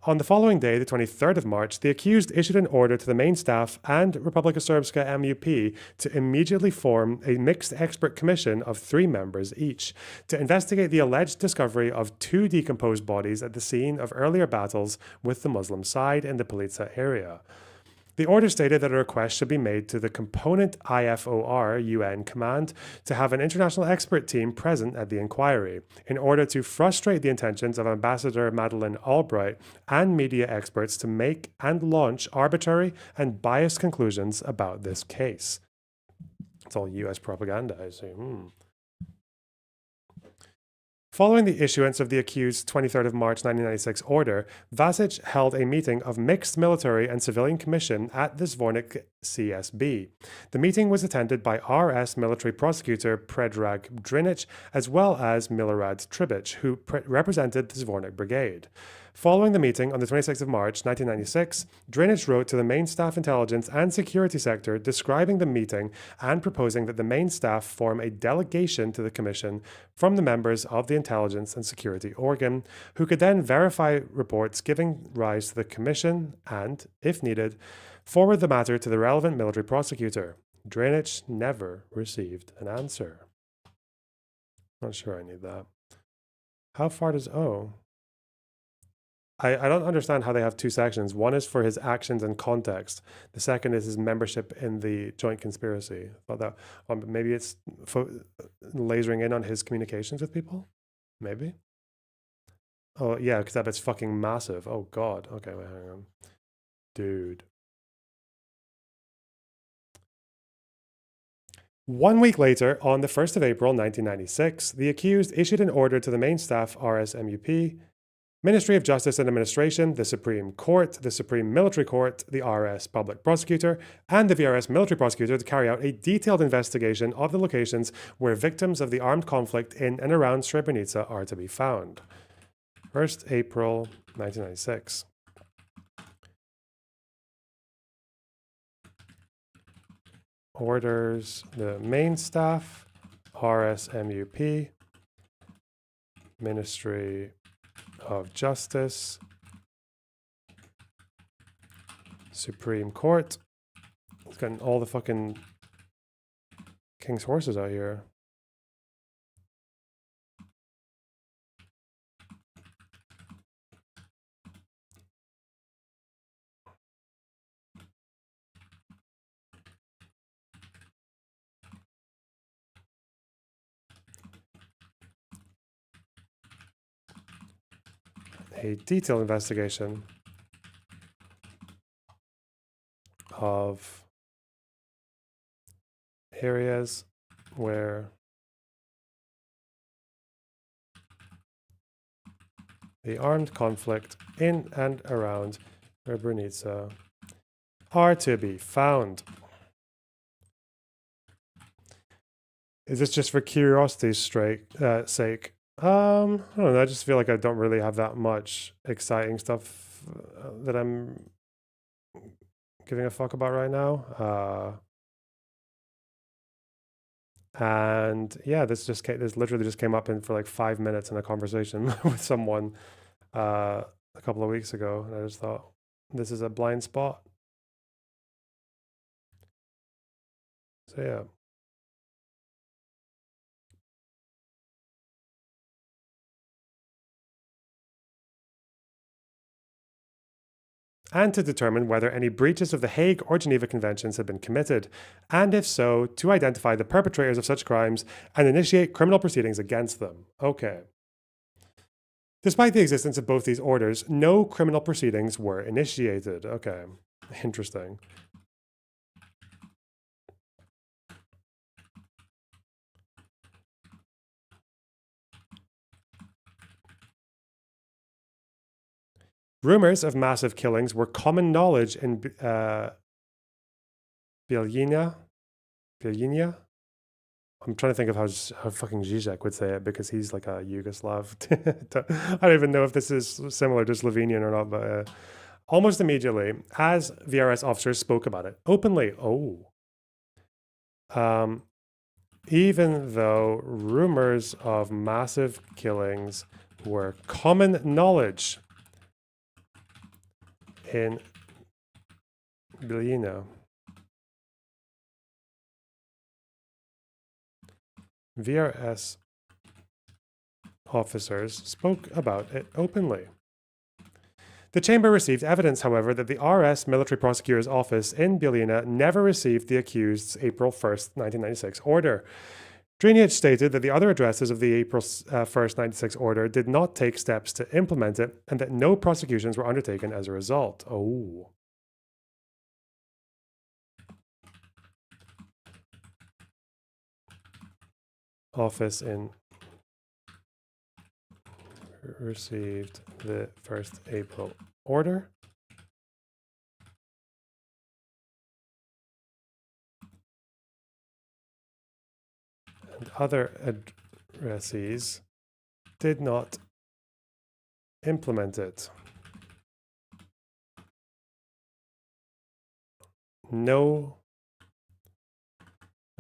On the following day, the 23rd of March, the accused issued an order to the main staff and Republika Srpska MUP to immediately form a mixed expert commission of 3 members each to investigate the alleged discovery of 2 decomposed bodies at the scene of earlier battles with the Muslim side in the Polica area. The order stated that a request should be made to the component IFOR UN command to have an international expert team present at the inquiry in order to frustrate the intentions of Ambassador Madeleine Albright and media experts to make and launch arbitrary and biased conclusions about this case. It's all US propaganda, I see. Following the issuance of the accused's 23rd of March 1996 order, Vasic held a meeting of mixed military and civilian commission at the Zvornik CSB. The meeting was attended by RS military prosecutor Predrag Drinic as well as Milorad Tribic, who represented the Zvornik brigade. Following the meeting on the 26th of March 1996, Drinic wrote to the main staff intelligence and security sector describing the meeting and proposing that the main staff form a delegation to the commission from the members of the intelligence and security organ, who could then verify reports giving rise to the commission and, if needed, forward the matter to the relevant military prosecutor. Drinic never received an answer. Not sure I need that. How far does O? I don't understand how they have 2 sections. One is for his actions and context. The second is his membership in the joint conspiracy. I thought that maybe it's lasering in on his communications with people. Maybe. Oh, yeah, because that bit's fucking massive. Oh, God. Okay, wait, hang on. Dude. 1 week later, on the 1st of April 1996, the accused issued an order to the main staff RSMUP, Ministry of Justice and Administration, the Supreme Court, the Supreme Military Court, the RS Public Prosecutor, and the VRS Military Prosecutor to carry out a detailed investigation of the locations where victims of the armed conflict in and around Srebrenica are to be found. 1st April 1996. Orders the main staff, RSMUP, Ministry of Justice, Supreme Court. It's got all the fucking king's horses out here. A detailed investigation of areas where the armed conflict in and around Srebrenica are to be found. Is this just for curiosity's sake? I don't know. I just feel like I don't really have that much exciting stuff that I'm giving a fuck about right now. And yeah, this literally just came up in for like 5 minutes in a conversation with someone a couple of weeks ago, and I just thought this is a blind spot. So yeah. And to determine whether any breaches of the Hague or Geneva Conventions had been committed, and if so, to identify the perpetrators of such crimes and initiate criminal proceedings against them. Okay. Despite the existence of both these orders, no criminal proceedings were initiated. Okay. Interesting. Rumors of massive killings were common knowledge in Bielina. I'm trying to think of how fucking Zizek would say it, because he's like a Yugoslav. I don't even know if this is similar to Slovenian or not, but almost immediately, as VRS officers spoke about it openly. Even though rumors of massive killings were common knowledge in Bielina, VRS officers spoke about it openly. The chamber received evidence, however, that the RS Military Prosecutor's Office in Bielina never received the accused's April 1st, 1996 order. Drinic stated that the other addresses of the April 1st, 1996 order did not take steps to implement it, and that no prosecutions were undertaken as a result. Office in received the 1st April order. And other addressees did not implement it. No.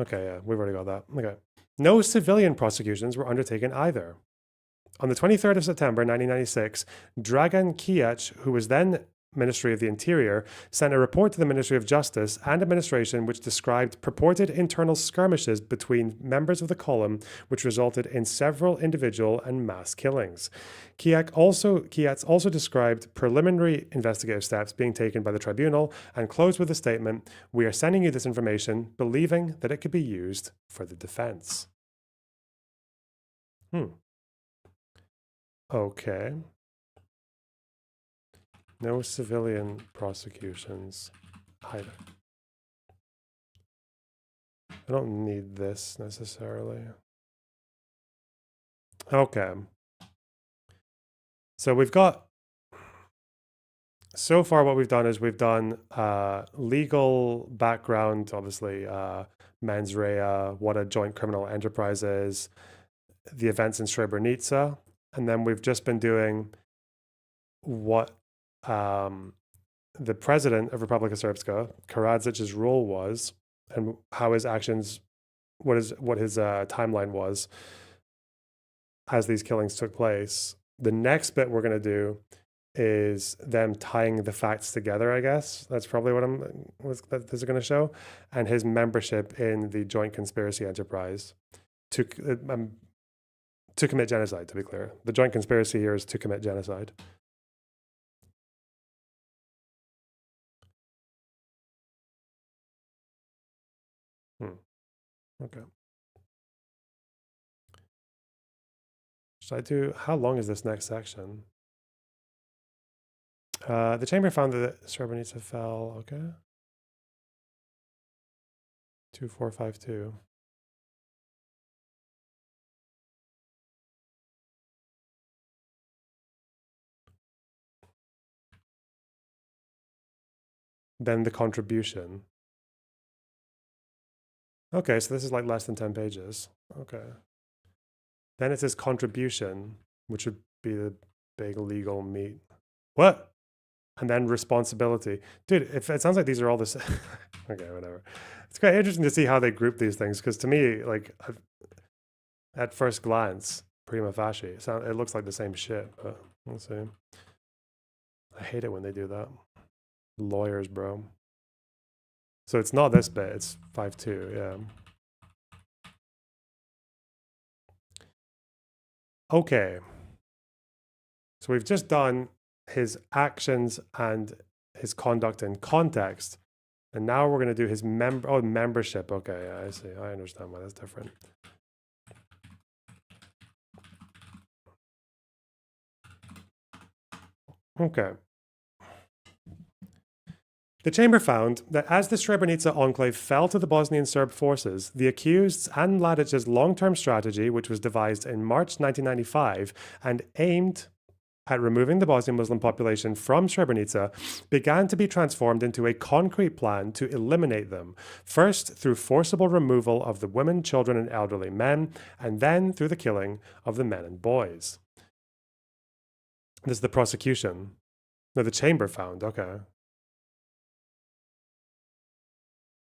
Okay, yeah, we've already got that. Okay. No civilian prosecutions were undertaken either. On the 23rd of September 1996, Dragan Kijac, who was then Ministry of the Interior, sent a report to the Ministry of Justice and Administration which described purported internal skirmishes between members of the column, which resulted in several individual and mass killings. Kijac also described preliminary investigative steps being taken by the tribunal and closed with a statement, "We are sending you this information, believing that it could be used for the defense." Okay. No civilian prosecutions either. I don't need this necessarily. Okay. So we've got, so far what we've done is we've done legal background, obviously, mens rea, what a joint criminal enterprise is, the events in Srebrenica, and then we've just been doing what the president of Republika Srpska, Karadzic's role was, and how his actions, what his timeline was as these killings took place. The next bit we're going to do is them tying the facts together, I guess. That's probably what this is going to show. And his membership in the joint conspiracy enterprise to commit genocide, to be clear. The joint conspiracy here is to commit genocide. Okay. Should I do, how long is this next section? The chamber found that Srebrenica fell, okay. 2452. Then the contribution. Okay, so this is like less than 10 pages. Okay. Then it says contribution, which would be the big legal meat. What? And then responsibility. Dude, if it sounds like these are all the same. Okay, whatever. It's quite interesting to see how they group these things, because to me, like, at first glance, prima facie, it looks like the same shit, but we'll see. I hate it when they do that. Lawyers, bro. So it's not this bit, it's 5.2, yeah. Okay. So we've just done his actions and his conduct in context. And now we're going to do his membership. Okay, yeah, I see. I understand why that's different. Okay. The chamber found that as the Srebrenica enclave fell to the Bosnian Serb forces, the accused and Mladic's long-term strategy, which was devised in March 1995 and aimed at removing the Bosnian Muslim population from Srebrenica, began to be transformed into a concrete plan to eliminate them, first through forcible removal of the women, children, and elderly men, and then through the killing of the men and boys. This is the prosecution. No, the chamber found, okay.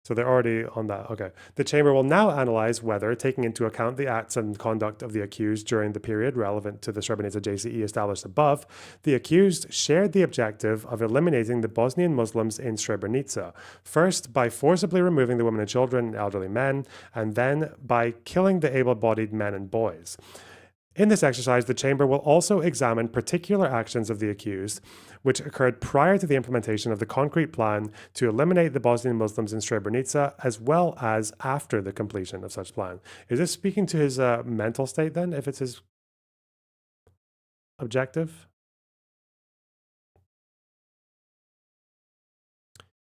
So they're already on that. Okay. The chamber will now analyze whether, taking into account the acts and conduct of the accused during the period relevant to the Srebrenica JCE established above, the accused shared the objective of eliminating the Bosnian Muslims in Srebrenica, first by forcibly removing the women and children and elderly men, and then by killing the able-bodied men and boys. In this exercise, the chamber will also examine particular actions of the accused, which occurred prior to the implementation of the concrete plan to eliminate the Bosnian Muslims in Srebrenica, as well as after the completion of such plan. Is this speaking to his mental state then, if it's his objective?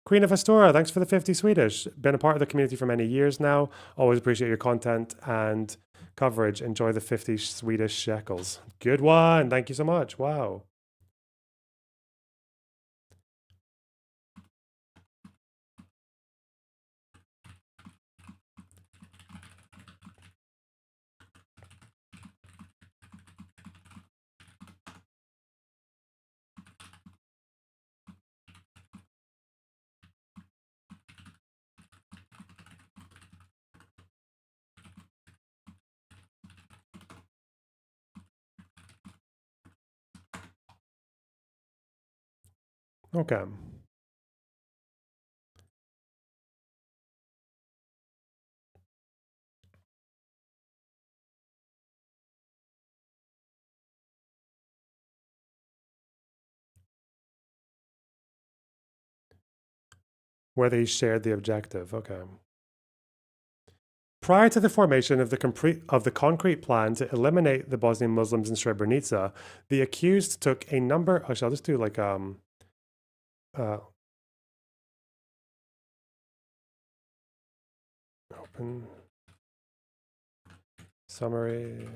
Queen of Astora, thanks for the 50 Swedish. Been a part of the community for many years now. Always appreciate your content and coverage. Enjoy the 50 Swedish shekels. Good one. Thank you so much. Wow. Okay. Whether he shared the objective. Okay. Prior to the formation of the concrete plan to eliminate the Bosnian Muslims in Srebrenica, the accused took a number. Actually, I'll just do like Open summary.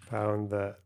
Found that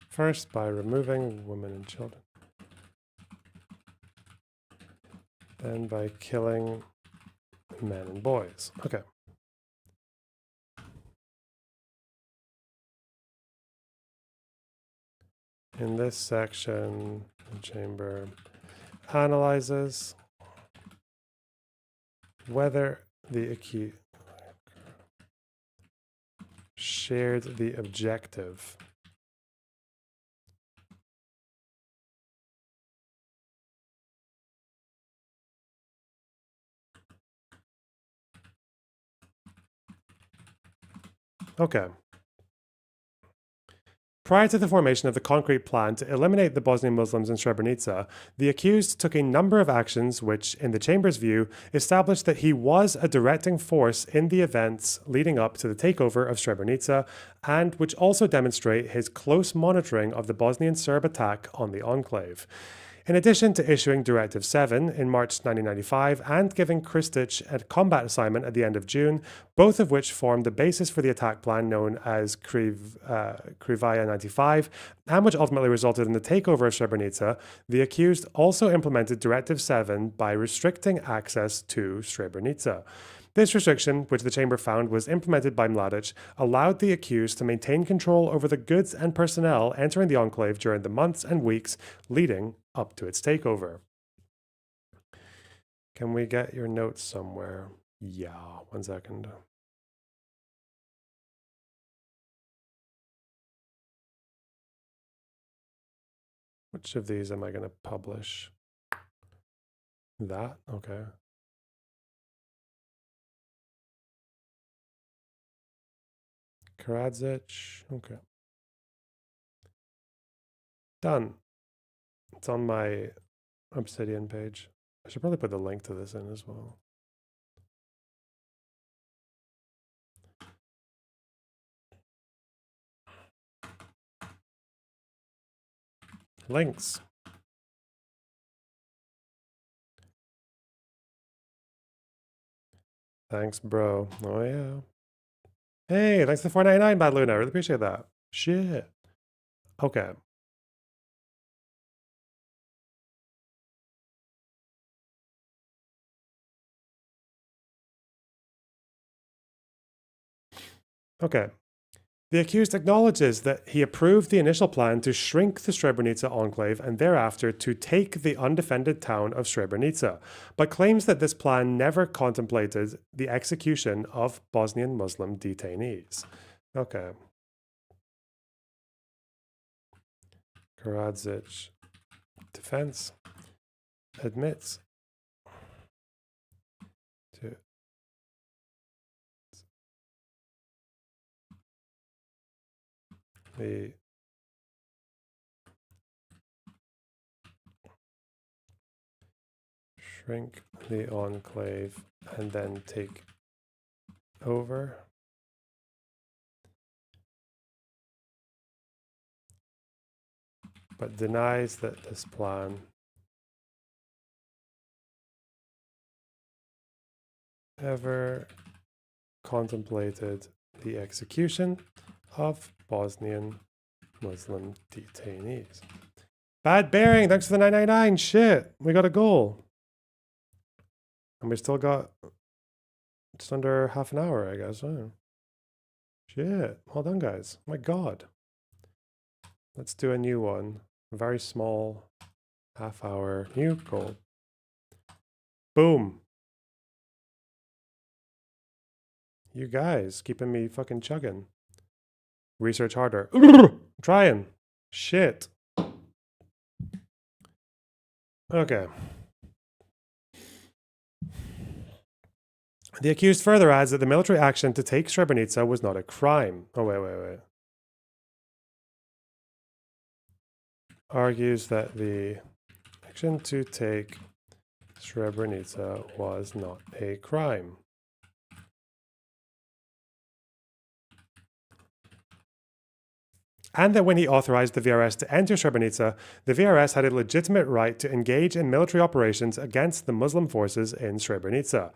first by removing women and children, then by killing men and boys. Okay. In this section, the chamber analyzes whether the accused shared the objective Okay. Prior to the formation of the concrete plan to eliminate the Bosnian Muslims in Srebrenica, the accused took a number of actions which, in the Chamber's view, established that he was a directing force in the events leading up to the takeover of Srebrenica, and which also demonstrate his close monitoring of the Bosnian Serb attack on the enclave. In addition to issuing Directive 7 in March 1995 and giving Kristic a combat assignment at the end of June, both of which formed the basis for the attack plan known as Krivaya 95, and which ultimately resulted in the takeover of Srebrenica, the accused also implemented Directive 7 by restricting access to Srebrenica. This restriction, which the chamber found was implemented by Mladic, allowed the accused to maintain control over the goods and personnel entering the enclave during the months and weeks leading up to its takeover. Can we get your notes somewhere? Yeah, 1 second. Which of these am I going to publish? That? Okay. Karadzic. Okay. Done. It's on my Obsidian page. I should probably put the link to this in as well. Links. Thanks, bro. Oh, yeah. Hey, thanks for the $4.99, Bad Luna. I really appreciate that. Shit. Okay. Okay. The accused acknowledges that he approved the initial plan to shrink the Srebrenica enclave and thereafter to take the undefended town of Srebrenica, but claims that this plan never contemplated the execution of Bosnian Muslim detainees. Okay. Karadzic defense admits to the shrink the enclave and then take over. But denies that this plan ever contemplated the execution of Bosnian Muslim detainees. Bad Bearing, thanks for the 999. Shit, we got a goal. And we still got just under half an hour, I guess. Oh. Shit, well done, guys. My God. Let's do a new one very small half-hour new goal. Boom. You guys keeping me fucking chugging. Research harder. Trying. Shit. Okay. The accused further adds that the military action to take Srebrenica was not a crime. Oh, wait. Argues that the action to take Srebrenica was not a crime. And that when he authorized the VRS to enter Srebrenica, the VRS had a legitimate right to engage in military operations against the Muslim forces in Srebrenica.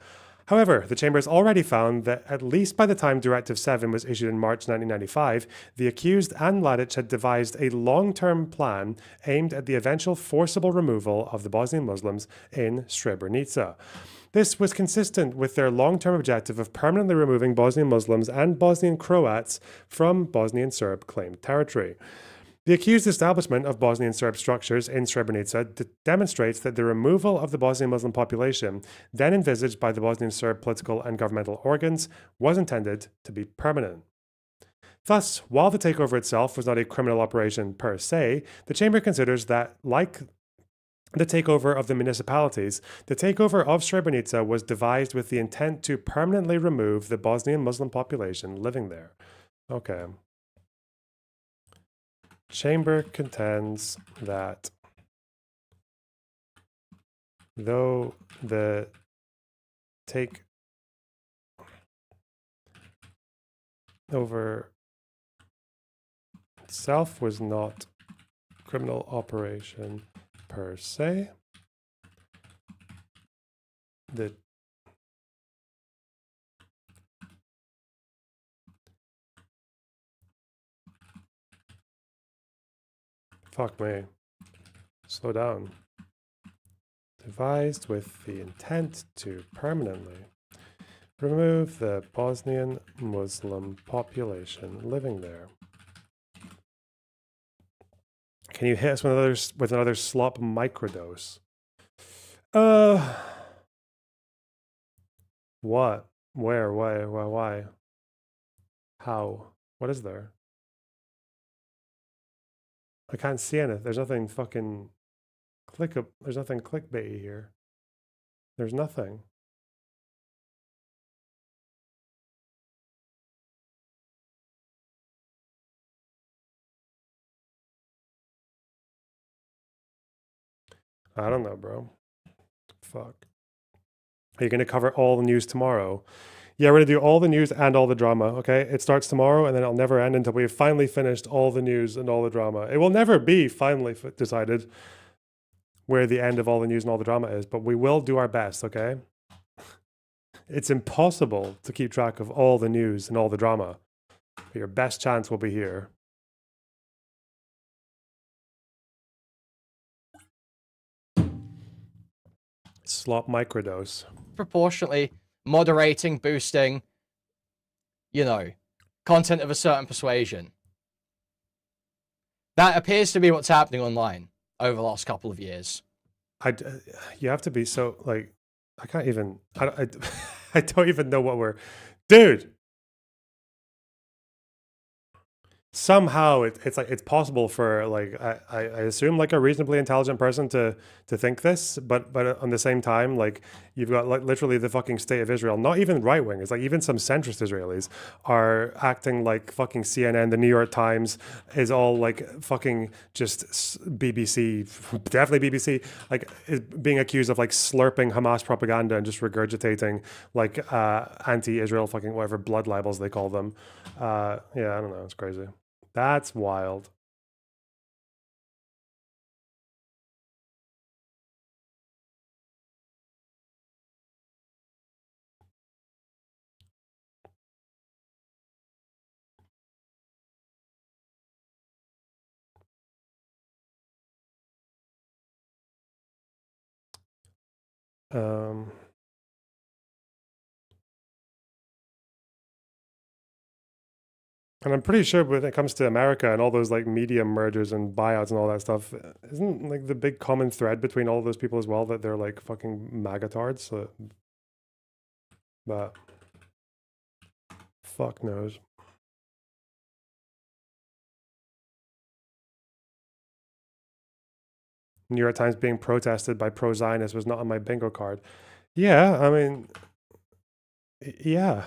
However, the Chamber has already found that at least by the time Directive 7 was issued in March 1995, the accused and Mladic had devised a long-term plan aimed at the eventual forcible removal of the Bosnian Muslims in Srebrenica. This was consistent with their long-term objective of permanently removing Bosnian Muslims and Bosnian Croats from Bosnian Serb claimed territory. The accused establishment of Bosnian Serb structures in Srebrenica demonstrates that the removal of the Bosnian Muslim population, then envisaged by the Bosnian Serb political and governmental organs, was intended to be permanent. Thus, while the takeover itself was not a criminal operation per se, the Chamber considers that, like the takeover of the municipalities, the takeover of Srebrenica was devised with the intent to permanently remove the Bosnian Muslim population living there. Okay. Chamber contends that though the takeover itself was not a criminal operation per se, the fuck me. Slow down. Devised with the intent to permanently remove the Bosnian Muslim population living there. Can you hit us with another slop microdose? What? Where? Why? How? What is there? I can't see anything. There's nothing fucking there's nothing clickbaity here. There's nothing. I don't know, bro. Fuck. Are you going to cover all the news tomorrow? Yeah, we're going to do all the news and all the drama, okay? It starts tomorrow and then it'll never end until we've finally finished all the news and all the drama. It will never be finally decided where the end of all the news and all the drama is, but we will do our best, okay? It's impossible to keep track of all the news and all the drama. But your best chance will be here. Slop microdose. Proportionately moderating, boosting, content of a certain persuasion. That appears to be what's happening online over the last couple of years. You have to be so, like, I can't even, I don't even know what we're, dude. Somehow it's like it's possible for like I assume like a reasonably intelligent person to think this, but on the same time, like you've got like literally the fucking state of Israel, not even right wing, it's like even some centrist Israelis are acting like fucking CNN, the New York Times is all like fucking just BBC, definitely BBC, like being accused of like slurping Hamas propaganda and just regurgitating like anti-Israel fucking whatever blood libels they call them. Yeah, I don't know, it's crazy. That's wild. Um And I'm pretty sure when it comes to America and all those like media mergers and buyouts and all that stuff, isn't like the big common thread between all of those people as well that they're like fucking magatards? So, but fuck knows. New York Times being protested by pro-Zionists was not on my bingo card. Yeah, I mean, yeah,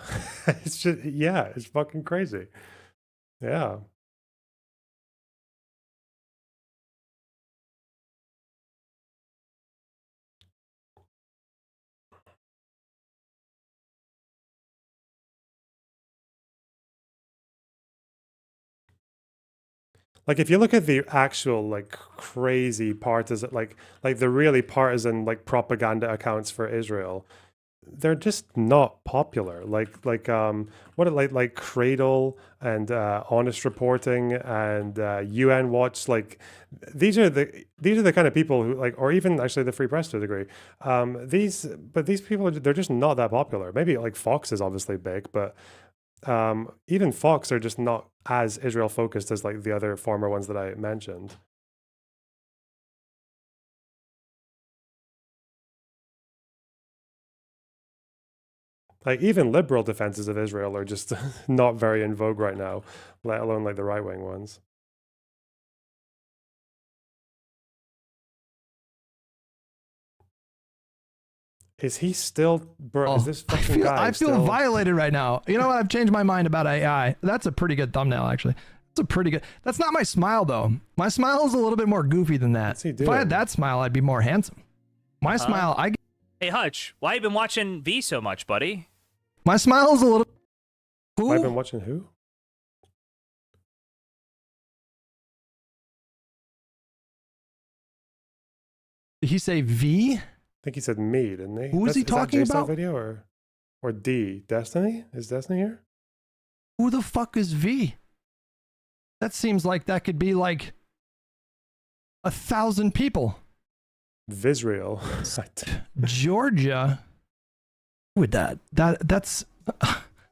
it's just, yeah, it's fucking crazy. Yeah. Like if you look at the actual like crazy partisan, like the really partisan like propaganda accounts for Israel, they're just not popular. Like Cradle and Honest Reporting and UN Watch. Like these are the kind of people who like, or even actually the Free Press to a degree. These people, they're just not that popular. Maybe like Fox is obviously big, but even Fox are just not as Israel focused as like the other former ones that I mentioned. Like even liberal defenses of Israel are just not very in vogue right now, let alone like the right-wing ones. Is he still, bro? Is this fucking guy? I feel violated right now. You know what? I've changed my mind about AI. That's a pretty good thumbnail, actually. That's a pretty good. That's not my smile though. My smile is a little bit more goofy than that. What's he If doing? I had that smile, I'd be more handsome. My smile, Hey Hutch, why you been watching V so much, buddy? my smile is a little. Who? I've been watching who? Did he say V? I think he said me, didn't he? Who is he Is that talking Jason about? Video or D? Destiny? Is Destiny here? Who the fuck is V? That seems like that could be like 1,000 people. Visreal. Georgia. With that's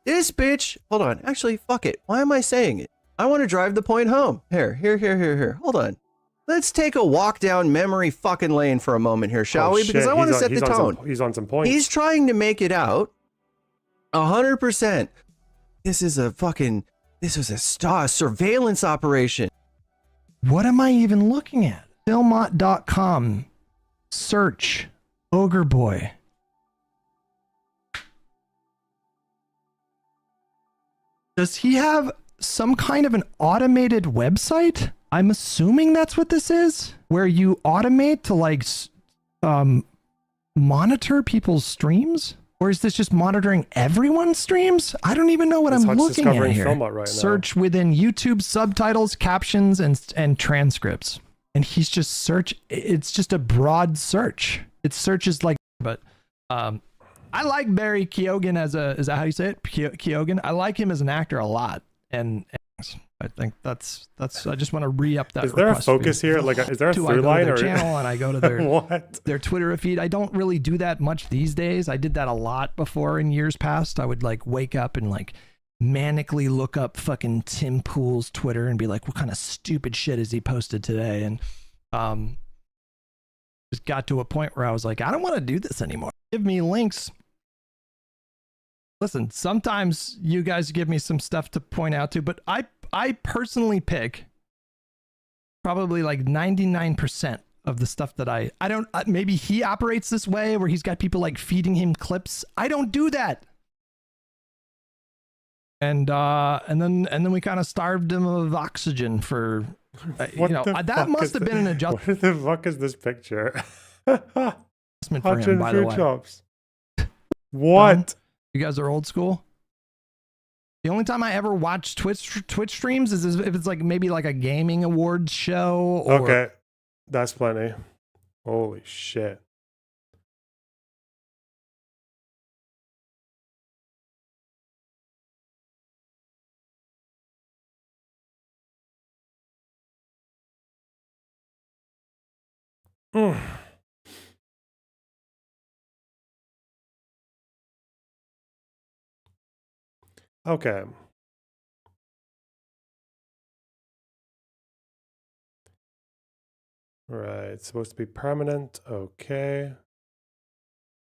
This bitch. Hold on. Actually, fuck it. Why am I saying it? I want to drive the point home. Here. Hold on. Let's take a walk down memory fucking lane for a moment here, shall we? Because I want to set the tone. He's on some points. He's trying to make it out 100%. This was a surveillance operation. What am I even looking at? Philmont.com. Search Ogre Boy. Does he have some kind of an automated website? I'm assuming that's what this is, where you automate to like monitor people's streams? Or is this just monitoring everyone's streams? I don't even know what I'm looking at here. Philmont right now. Search within YouTube subtitles, captions, and transcripts. And he's just it's just a broad search. It searches like, but I like Barry Keoghan is that how you say it? Keoghan? I like him as an actor a lot. And I think that's I just want to re-up that. Is there a focus here? Like, is there a through line their or channel and I go to their what? Their Twitter feed. I don't really do that much these days. I did that a lot before in years past. I would like wake up and like manically look up fucking Tim Pool's Twitter and be like, what kind of stupid shit has he posted today? And just got to a point where I was like, I don't want to do this anymore. Give me links. Listen, sometimes you guys give me some stuff to point out to, but I personally pick probably like 99% of the stuff that I don't, maybe he operates this way where he's got people like feeding him clips. I don't do that. And then we kind of starved him of oxygen for, that must have been an adjustment. What the fuck is this picture? For him, by the way. Chops. What? You guys are old school. The only time I ever watch Twitch streams is if it's like maybe like a gaming awards show. Or... Okay, that's plenty. Holy shit. Okay. Right. It's supposed to be permanent. Okay.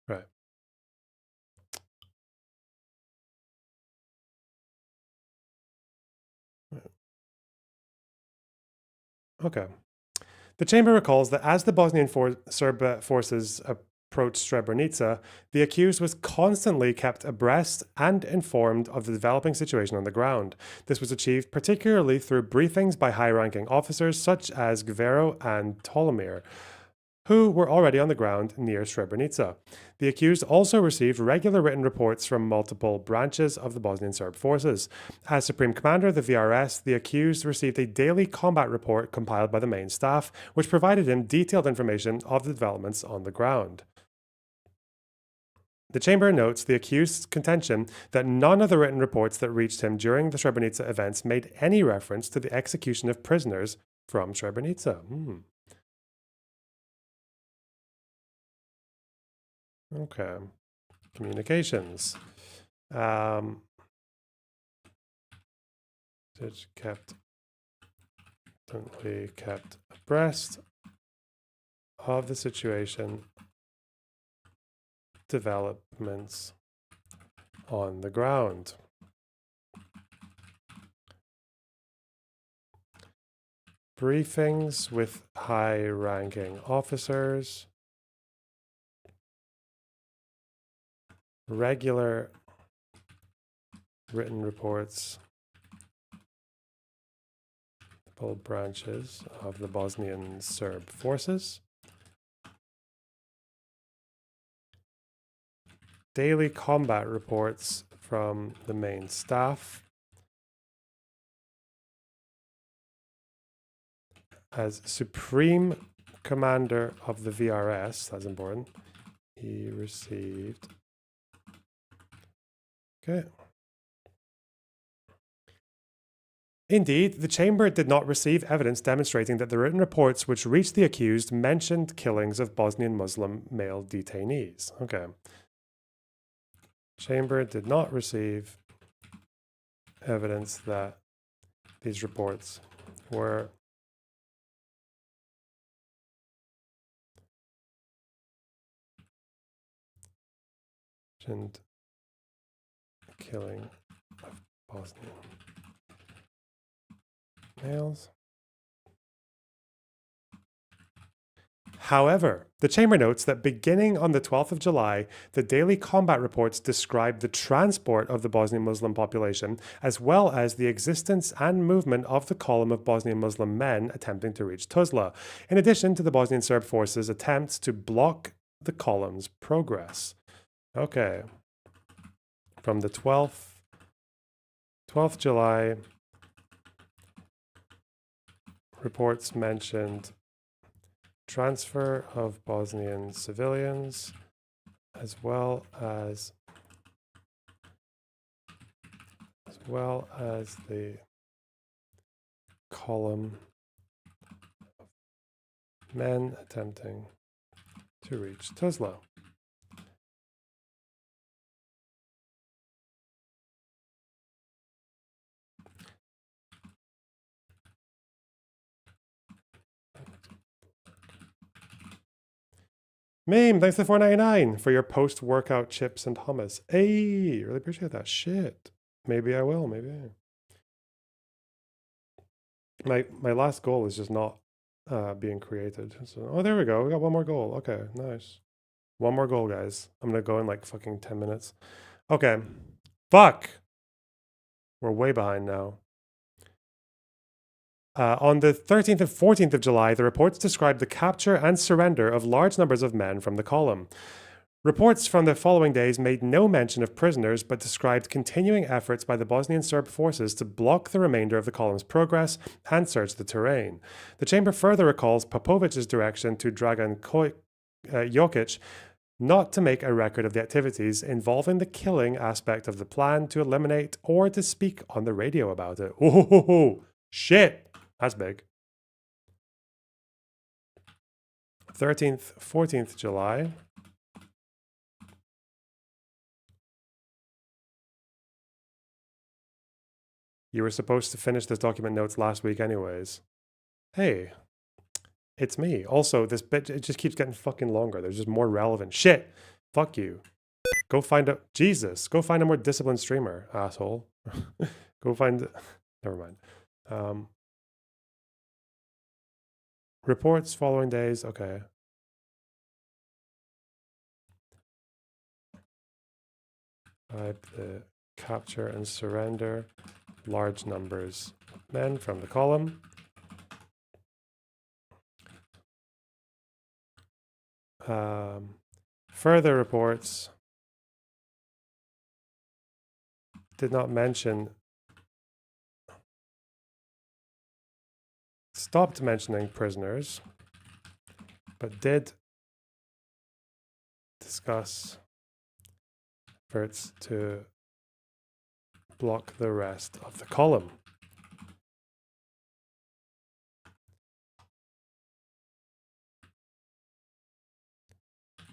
Right. Okay. The chamber recalls that as the Bosnian Serb forces approached Srebrenica, the accused was constantly kept abreast and informed of the developing situation on the ground. This was achieved particularly through briefings by high-ranking officers such as Gvero and Tolomir, who were already on the ground near Srebrenica. The accused also received regular written reports from multiple branches of the Bosnian Serb forces. As Supreme Commander of the VRS, the accused received a daily combat report compiled by the main staff, which provided him detailed information of the developments on the ground. The chamber notes the accused's contention that none of the written reports that reached him during the Srebrenica events made any reference to the execution of prisoners from Srebrenica. Okay. Communications. Kept abreast of the situation, developments on the ground. Briefings with high-ranking officers. Regular written reports, all branches of the Bosnian Serb forces. Daily combat reports from the main staff. As Supreme Commander of the VRS, that's important, he received... Okay. Indeed, the chamber did not receive evidence demonstrating that the written reports which reached the accused mentioned killings of Bosnian Muslim male detainees. Okay. Chamber did not receive evidence that these reports were mentioned killing of Bosnian males. However, the chamber notes that beginning on the 12th of July, the daily combat reports describe the transport of the Bosnian Muslim population, as well as the existence and movement of the column of Bosnian Muslim men attempting to reach Tuzla, in addition to the Bosnian Serb forces' attempts to block the column's progress. Okay. From the 12th July, reports mentioned transfer of Bosnian civilians as well as the column of men attempting to reach Tuzla. Meme, thanks to $4.99 for your post-workout chips and hummus. Hey, really appreciate that. Shit. Maybe I will, maybe. My last goal is just not being created. So, oh, there we go. We got one more goal. Okay, nice. One more goal, guys. I'm going to go in like fucking 10 minutes. Okay. Fuck. We're way behind now. On the 13th and 14th of July, the reports described the capture and surrender of large numbers of men from the column. Reports from the following days made no mention of prisoners, but described continuing efforts by the Bosnian Serb forces to block the remainder of the column's progress and search the terrain. The chamber further recalls Popovic's direction to Dragan Jokic not to make a record of the activities involving the killing aspect of the plan, to eliminate or to speak on the radio about it. Oh, shit! That's big. 13th, 14th July. You were supposed to finish this document notes last week anyways. Hey, It's me. Also, this bit, it just keeps getting fucking longer. There's just more relevant shit. Fuck you. Go find a... Jesus. Go find a more disciplined streamer, asshole. Go find... Never mind. Reports following days. Okay. The capture and surrender large numbers of men from the column. Further reports did not mention, stopped mentioning prisoners, but did discuss efforts to block the rest of the column.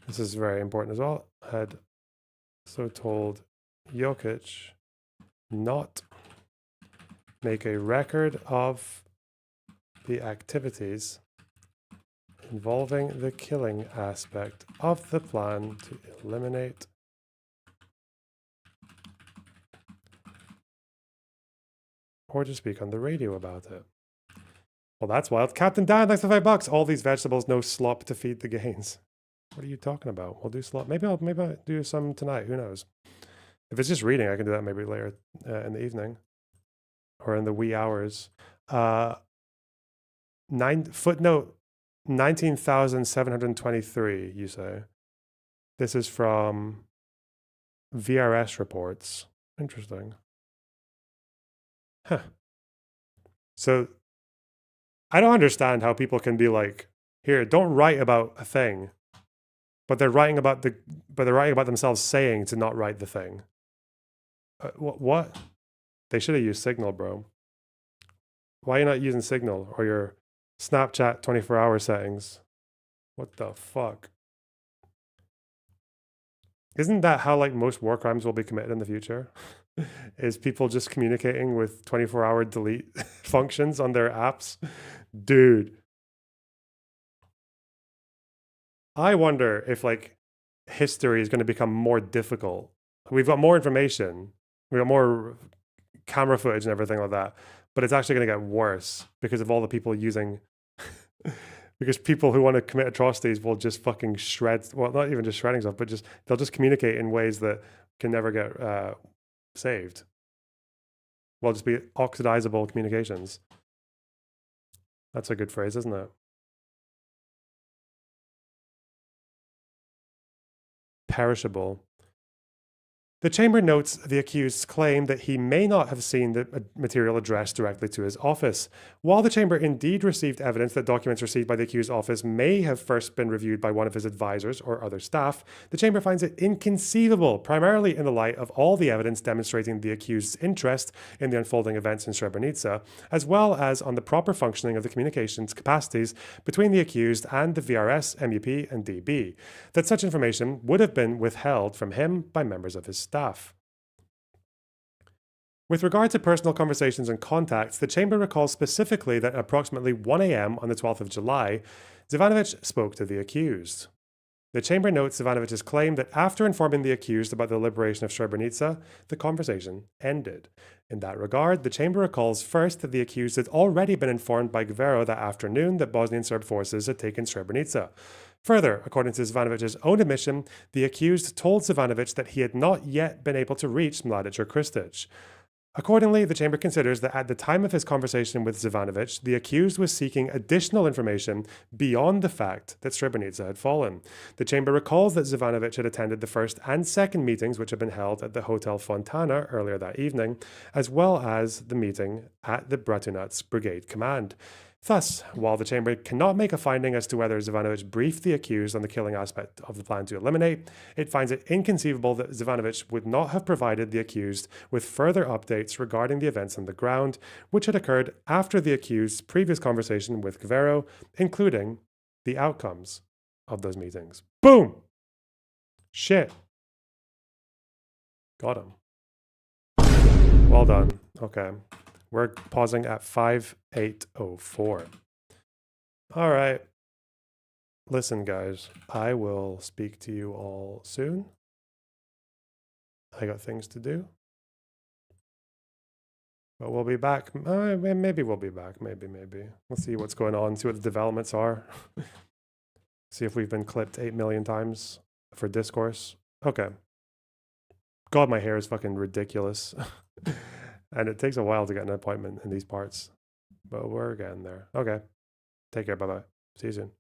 This is very important as well. Had so told Jokic not make a record of the activities involving the killing aspect of the plan to eliminate or to speak on the radio about it. Well, that's wild. Captain Dan, thanks for $5. All these vegetables, no slop to feed the gains. What are you talking about? We'll do slop. Maybe I'll do some tonight. Who knows? If it's just reading, I can do that maybe later in the evening or in the wee hours. Footnote 19,723, you say. This is from VRS reports. Interesting. Huh. So I don't understand how people can be like, here, don't write about a thing. But they're writing about themselves saying to not write the thing. What? They should have used Signal, bro. Why are you not using Signal or your Snapchat 24-hour settings? What the fuck? Isn't that how like most war crimes will be committed in the future? Is people just communicating with 24-hour delete functions on their apps? Dude. I wonder if like history is going to become more difficult. We've got more information. We've got more camera footage and everything like that. But it's actually going to get worse because of all the people using... because people who want to commit atrocities will just fucking shred... Well, not even just shredding stuff, but just they'll just communicate in ways that can never get saved. Will just be oxidizable communications. That's a good phrase, isn't it? Perishable. The chamber notes the accused's claim that he may not have seen the material addressed directly to his office. While the chamber indeed received evidence that documents received by the accused's office may have first been reviewed by one of his advisors or other staff, the chamber finds it inconceivable, primarily in the light of all the evidence demonstrating the accused's interest in the unfolding events in Srebrenica, as well as on the proper functioning of the communications capacities between the accused and the VRS, MUP, and DB, that such information would have been withheld from him by members of his staff. With regard to personal conversations and contacts, the chamber recalls specifically that at approximately 1 a.m. on the 12th of July, Zivanovic spoke to the accused. The chamber notes Zivanovic's claim that after informing the accused about the liberation of Srebrenica, the conversation ended. In that regard, the chamber recalls first that the accused had already been informed by Guerrero that afternoon that Bosnian Serb forces had taken Srebrenica. Further, according to Zivanovic's own admission, the accused told Zivanovic that he had not yet been able to reach Mladic or Kristic. Accordingly, the chamber considers that at the time of his conversation with Zivanovic, the accused was seeking additional information beyond the fact that Srebrenica had fallen. The chamber recalls that Zivanovic had attended the first and second meetings which had been held at the Hotel Fontana earlier that evening, as well as the meeting at the Bratunac Brigade Command. Thus, while the chamber cannot make a finding as to whether Zivanovic briefed the accused on the killing aspect of the plan to eliminate, it finds it inconceivable that Zivanovic would not have provided the accused with further updates regarding the events on the ground, which had occurred after the accused's previous conversation with Guerrero, including the outcomes of those meetings. Boom! Shit. Got him. Well done. Okay. We're pausing at 5804. All right. listen, guys, I will speak to you all soon. I got things to do. But we'll be back. Maybe we'll be back. Maybe. We'll see what's going on, see what the developments are. See if we've been clipped 8 million times for discourse. Okay. God, my hair is fucking ridiculous. And it takes a while to get an appointment in these parts. But we're getting there. Okay. Take care. Bye-bye. See you soon.